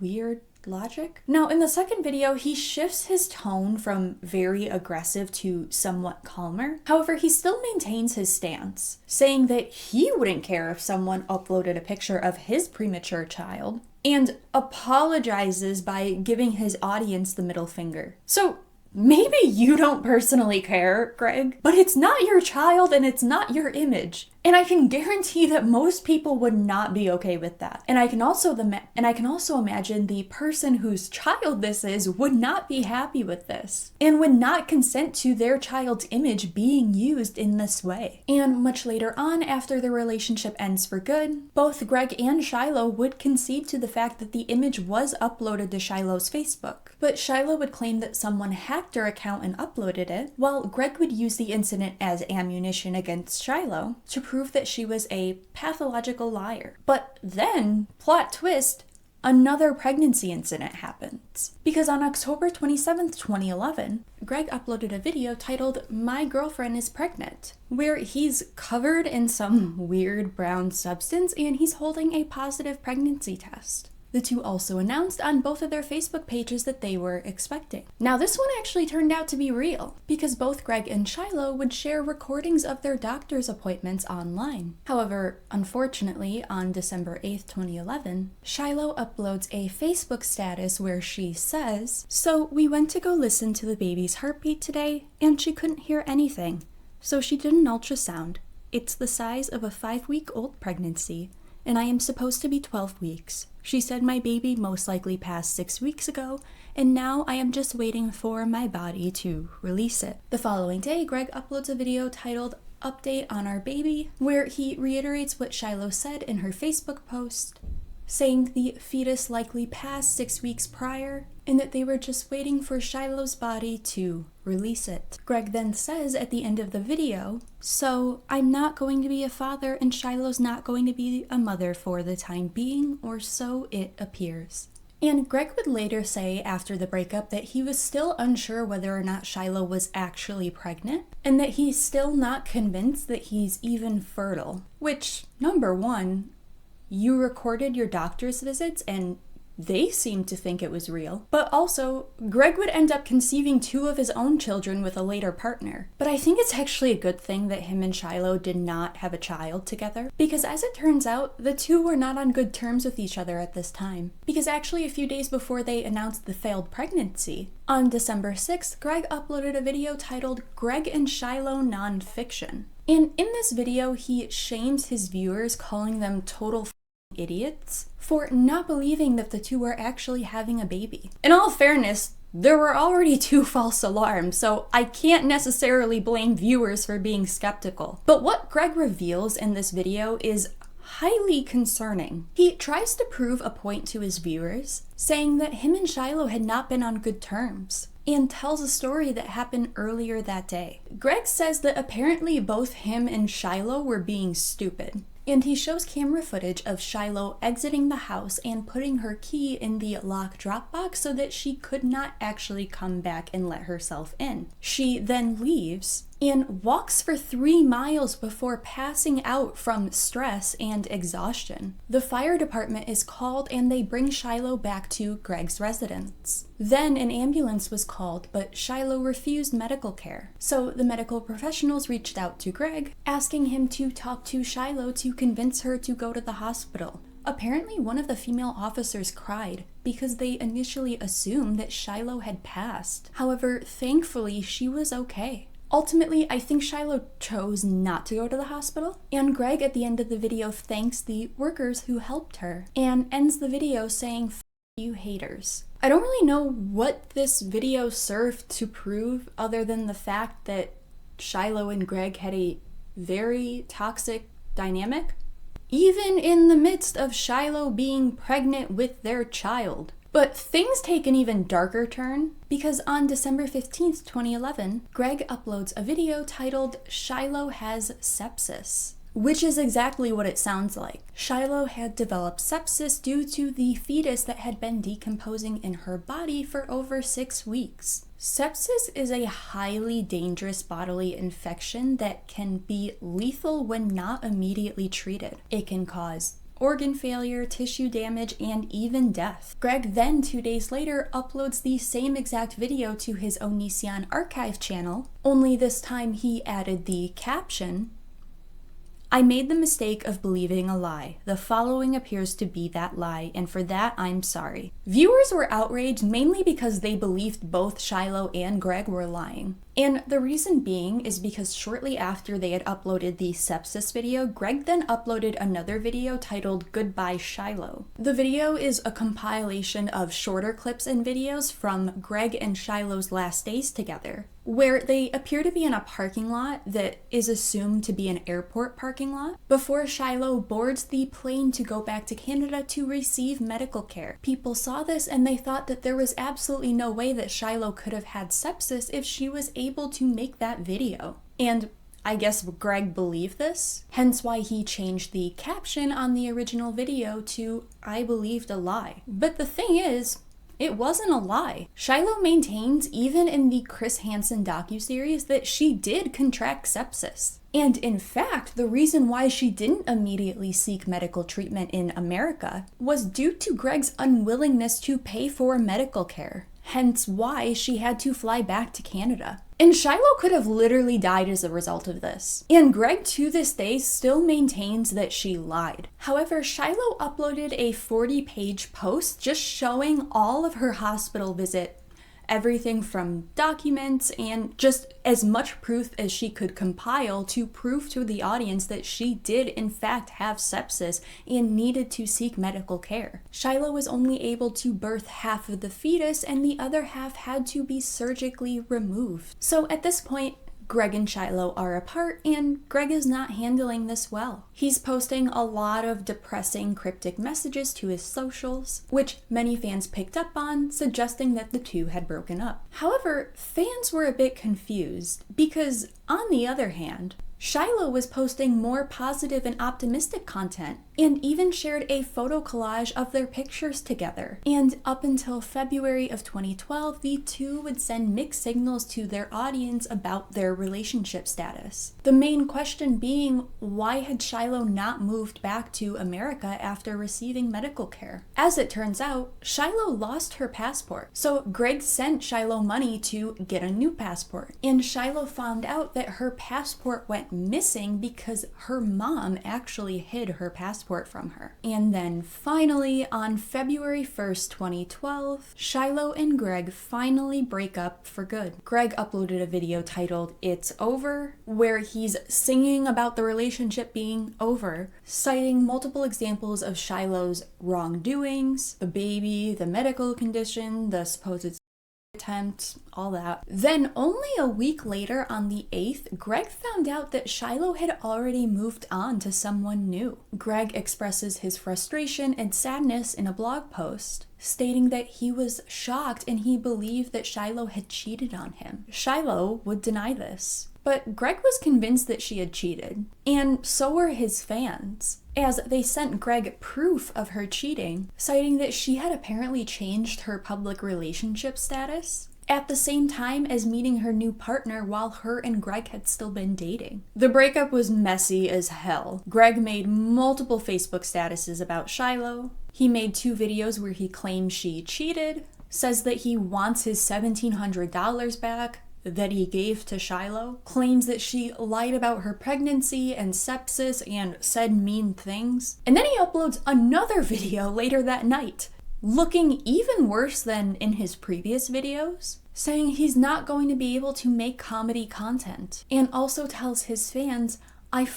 weird logic. Now, in the second video, he shifts his tone from very aggressive to somewhat calmer. However, he still maintains his stance, saying that he wouldn't care if someone uploaded a picture of his premature child, and apologizes by giving his audience the middle finger. So, maybe you don't personally care, Greg, but it's not your child and it's not your image. And I can guarantee that most people would not be okay with that. And I can also imagine the person whose child this is would not be happy with this and would not consent to their child's image being used in this way. And much later on, after the relationship ends for good, both Greg and Shiloh would concede to the fact that the image was uploaded to Shiloh's Facebook. but Shiloh would claim that someone hacked her account and uploaded it, while Greg would use the incident as ammunition against Shiloh to prove that she was a pathological liar. But then, plot twist, another pregnancy incident happens. Because on October 27th, 2011, Greg uploaded a video titled "My Girlfriend is Pregnant," where he's covered in some weird brown substance and he's holding a positive pregnancy test. The two also announced on both of their Facebook pages that they were expecting. Now, this one actually turned out to be real, because both Greg and Shiloh would share recordings of their doctor's appointments online. However, unfortunately, on December 8th, 2011, Shiloh uploads a Facebook status where she says, "So we went to go listen to the baby's heartbeat today, and she couldn't hear anything. So she did an ultrasound. It's the size of a 5-week-old pregnancy, and I am supposed to be 12 weeks. She said my baby most likely passed 6 weeks ago, and now I am just waiting for my body to release it." The following day, Greg uploads a video titled "Update on Our Baby," where he reiterates what Shiloh said in her Facebook post, saying the fetus likely passed 6 weeks prior, and that they were just waiting for Shiloh's body to release it. Greg then says at the end of the video, "So I'm not going to be a father and Shiloh's not going to be a mother for the time being, or so it appears." And Greg would later say after the breakup that he was still unsure whether or not Shiloh was actually pregnant, and that he's still not convinced that he's even fertile. Which, number one, you recorded your doctor's visits and they seemed to think it was real. But also, Greg would end up conceiving 2 of his own children with a later partner. But I think it's actually a good thing that him and Shiloh did not have a child together, because as it turns out, the two were not on good terms with each other at this time. Because actually a few days before they announced the failed pregnancy, on December 6th, Greg uploaded a video titled "Greg and Shiloh Nonfiction." And in this video, he shames his viewers, calling them total idiots for not believing that the two were actually having a baby. In all fairness, there were already 2 false alarms, so I can't necessarily blame viewers for being skeptical. But what Greg reveals in this video is highly concerning. He tries to prove a point to his viewers, saying that him and Shiloh had not been on good terms, and tells a story that happened earlier that day. Greg says that apparently both him and Shiloh were being stupid. And he shows camera footage of Shiloh exiting the house and putting her key in the lock drop box so that she could not actually come back and let herself in. She then leaves and walks for 3 miles before passing out from stress and exhaustion. The fire department is called and they bring Shiloh back to Greg's residence. Then an ambulance was called, but Shiloh refused medical care. So the medical professionals reached out to Greg, asking him to talk to Shiloh to convince her to go to the hospital. Apparently, one of the female officers cried because they initially assumed that Shiloh had passed. However, thankfully, she was okay. Ultimately, I think Shiloh chose not to go to the hospital, and Greg at the end of the video thanks the workers who helped her, and ends the video saying, "F you haters." I don't really know what this video served to prove other than the fact that Shiloh and Greg had a very toxic dynamic, even in the midst of Shiloh being pregnant with their child. But things take an even darker turn, because on December 15th, 2011, Greg uploads a video titled "Shiloh has sepsis," which is exactly what it sounds like. Shiloh had developed sepsis due to the fetus that had been decomposing in her body for over 6 weeks. Sepsis is a highly dangerous bodily infection that can be lethal when not immediately treated. It can cause organ failure, tissue damage, and even death. Greg then 2 days later uploads the same exact video to his ONISION archive channel, only this time he added the caption, "I made the mistake of believing a lie. The following appears to be that lie, and for that I'm sorry." Viewers were outraged mainly because they believed both Shiloh and Greg were lying. And the reason being is because shortly after they had uploaded the sepsis video, Greg then uploaded another video titled Goodbye Shiloh. The video is a compilation of shorter clips and videos from Greg and Shiloh's last days together, where they appear to be in a parking lot that is assumed to be an airport parking lot, before Shiloh boards the plane to go back to Canada to receive medical care. People saw this and they thought that there was absolutely no way that Shiloh could have had sepsis if she was able to make that video. And I guess Greg believed this, hence why he changed the caption on the original video to "I believed a lie." But the thing is, it wasn't a lie. Shiloh maintains, even in the Chris Hansen docuseries, that she did contract sepsis. And in fact, the reason why she didn't immediately seek medical treatment in America was due to Greg's unwillingness to pay for medical care. Hence why she had to fly back to Canada. And Shiloh could have literally died as a result of this. And Greg to this day still maintains that she lied. However, Shiloh uploaded a 40-page post just showing all of her hospital visit, everything from documents and just as much proof as she could compile to prove to the audience that she did in fact have sepsis and needed to seek medical care. Shiloh was only able to birth half of the fetus and the other half had to be surgically removed. So at this point, Greg and Shiloh are apart, and Greg is not handling this well. He's posting a lot of depressing, cryptic messages to his socials, which many fans picked up on, suggesting that the two had broken up. However, fans were a bit confused, because on the other hand, Shiloh was posting more positive and optimistic content, and even shared a photo collage of their pictures together. And up until February of 2012, the two would send mixed signals to their audience about their relationship status. The main question being, why had Shiloh not moved back to America after receiving medical care? As it turns out, Shiloh lost her passport, so Greg sent Shiloh money to get a new passport. And Shiloh found out that her passport went missing because her mom actually hid her passport from her. And then finally, on February 1st, 2012, Shiloh and Greg finally break up for good. Greg uploaded a video titled "It's Over," where he's singing about the relationship being over, citing multiple examples of Shiloh's wrongdoings, the baby, the medical condition, the supposed attempt, all that. Then only a week later, on the 8th, Greg found out that Shiloh had already moved on to someone new. Greg expresses his frustration and sadness in a blog post, stating that he was shocked and he believed that Shiloh had cheated on him. Shiloh would deny this, but Greg was convinced that she had cheated, and so were his fans, as they sent Greg proof of her cheating, citing that she had apparently changed her public relationship status at the same time as meeting her new partner while her and Greg had still been dating. The breakup was messy as hell. Greg made multiple Facebook statuses about Shiloh. He made 2 videos where he claims she cheated, says that he wants his $1,700 back that he gave to Shiloh, claims that she lied about her pregnancy and sepsis and said mean things. And then he uploads another video later that night, looking even worse than in his previous videos, saying he's not going to be able to make comedy content, and also tells his fans, "I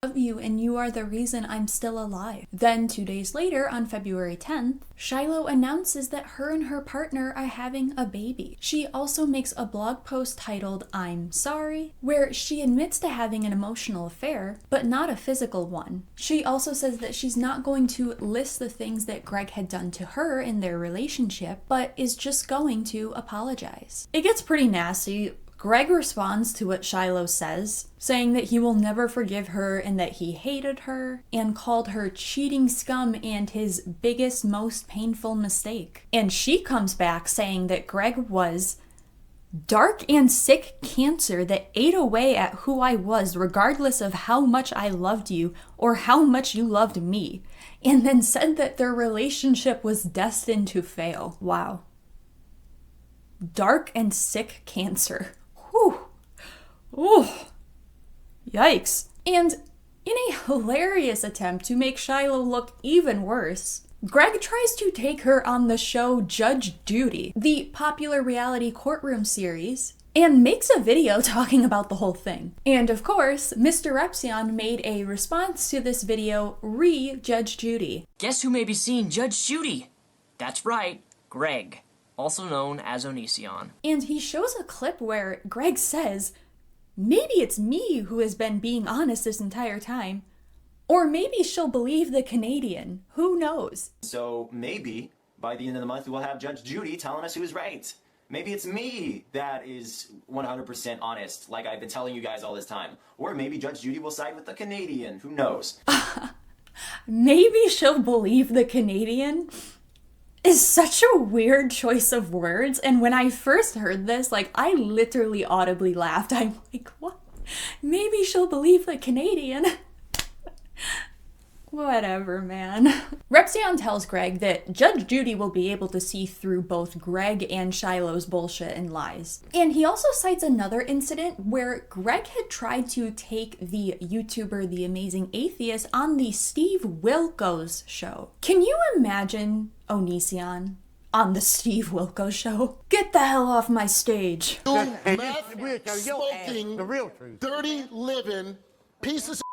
love you and you are the reason I'm still alive." Then 2 days later, on February 10th, Shiloh announces that her and her partner are having a baby. She also makes a blog post titled "I'm Sorry," where she admits to having an emotional affair, but not a physical one. She also says that she's not going to list the things that Greg had done to her in their relationship, but is just going to apologize. It gets pretty nasty. Greg responds to what Shiloh says, saying that he will never forgive her and that he hated her, and called her cheating scum and his biggest, most painful mistake. And she comes back saying that Greg was dark and sick cancer that ate away at who I was, regardless of how much I loved you or how much you loved me, and then said that their relationship was destined to fail. Wow. Dark and sick cancer. Whew. Ooh. Yikes. And in a hilarious attempt to make Shiloh look even worse, Greg tries to take her on the show Judge Judy, the popular reality courtroom series, and makes a video talking about the whole thing. And of course, Mr. Repzion made a response to this video re-Judge Judy. Guess who may be seeing Judge Judy? That's right, Greg, also known as ONISION. And he shows a clip where Greg says, maybe it's me who has been being honest this entire time. Or maybe she'll believe the Canadian. Who knows? So maybe by the end of the month we'll have Judge Judy telling us who's right. Maybe it's me that is 100% honest, like I've been telling you guys all this time. Or maybe Judge Judy will side with the Canadian. Who knows? Maybe she'll believe the Canadian is such a weird choice of words. And when I first heard this, like, I literally audibly laughed. I'm like, what? Maybe she'll believe the Canadian. Whatever, man. Repzion tells Greg that Judge Judy will be able to see through both Greg and Shiloh's bullshit and lies. And he also cites another incident where Greg had tried to take the YouTuber The Amazing Atheist on the Steve Wilkos show. Can you imagine ONISION on the Steve Wilkos show? Get the hell off my stage. Meth smoking, the real truth. Dirty living pieces of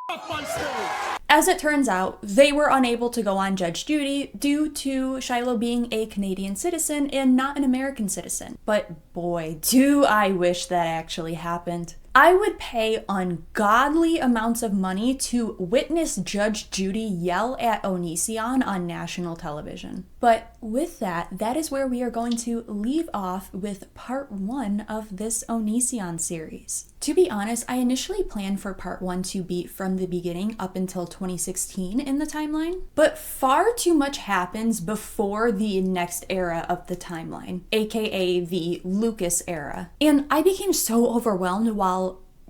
off my stage. As it turns out, they were unable to go on Judge Judy due to Shiloh being a Canadian citizen and not an American citizen. But boy, do I wish that actually happened. I would pay ungodly amounts of money to witness Judge Judy yell at ONISION on national television. But with that, that is where we are going to leave off with part 1 of this ONISION series. To be honest, I initially planned for part 1 to be from the beginning up until 2016 in the timeline, but far too much happens before the next era of the timeline, aka the Lucas era. And I became so overwhelmed while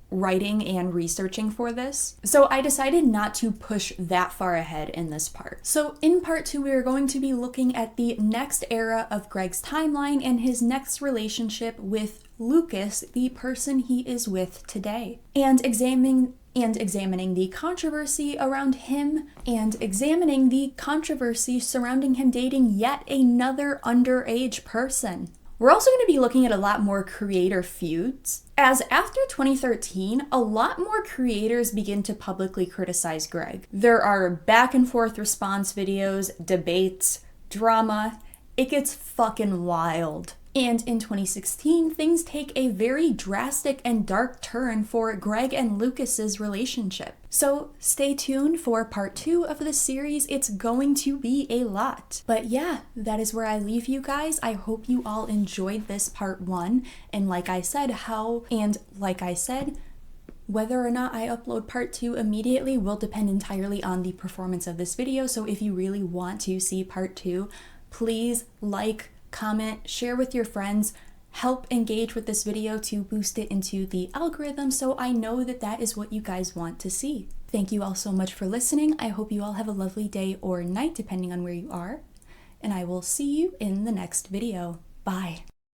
writing and researching for this, so I decided not to push that far ahead in this part. So in part 2, we are going to be looking at the next era of Greg's timeline and his next relationship with Lucas, the person he is with today, and examining the controversy around him and examining the controversy surrounding him dating yet another underage person. We're also going to be looking at a lot more creator feuds, as after 2013, a lot more creators begin to publicly criticize Greg. There are back and forth response videos, debates, drama. It gets fucking wild. And in 2016, things take a very drastic and dark turn for Greg and Lucas's relationship. So stay tuned for part 2 of the series. It's going to be a lot. But yeah, that is where I leave you guys. I hope you all enjoyed this part 1. And like I said, whether or not I upload part 2 immediately will depend entirely on the performance of this video. So if you really want to see part 2, please like, comment, share with your friends, help engage with this video to boost it into the algorithm so I know that that is what you guys want to see. Thank you all so much for listening. I hope you all have a lovely day or night depending on where you are, and I will see you in the next video. Bye.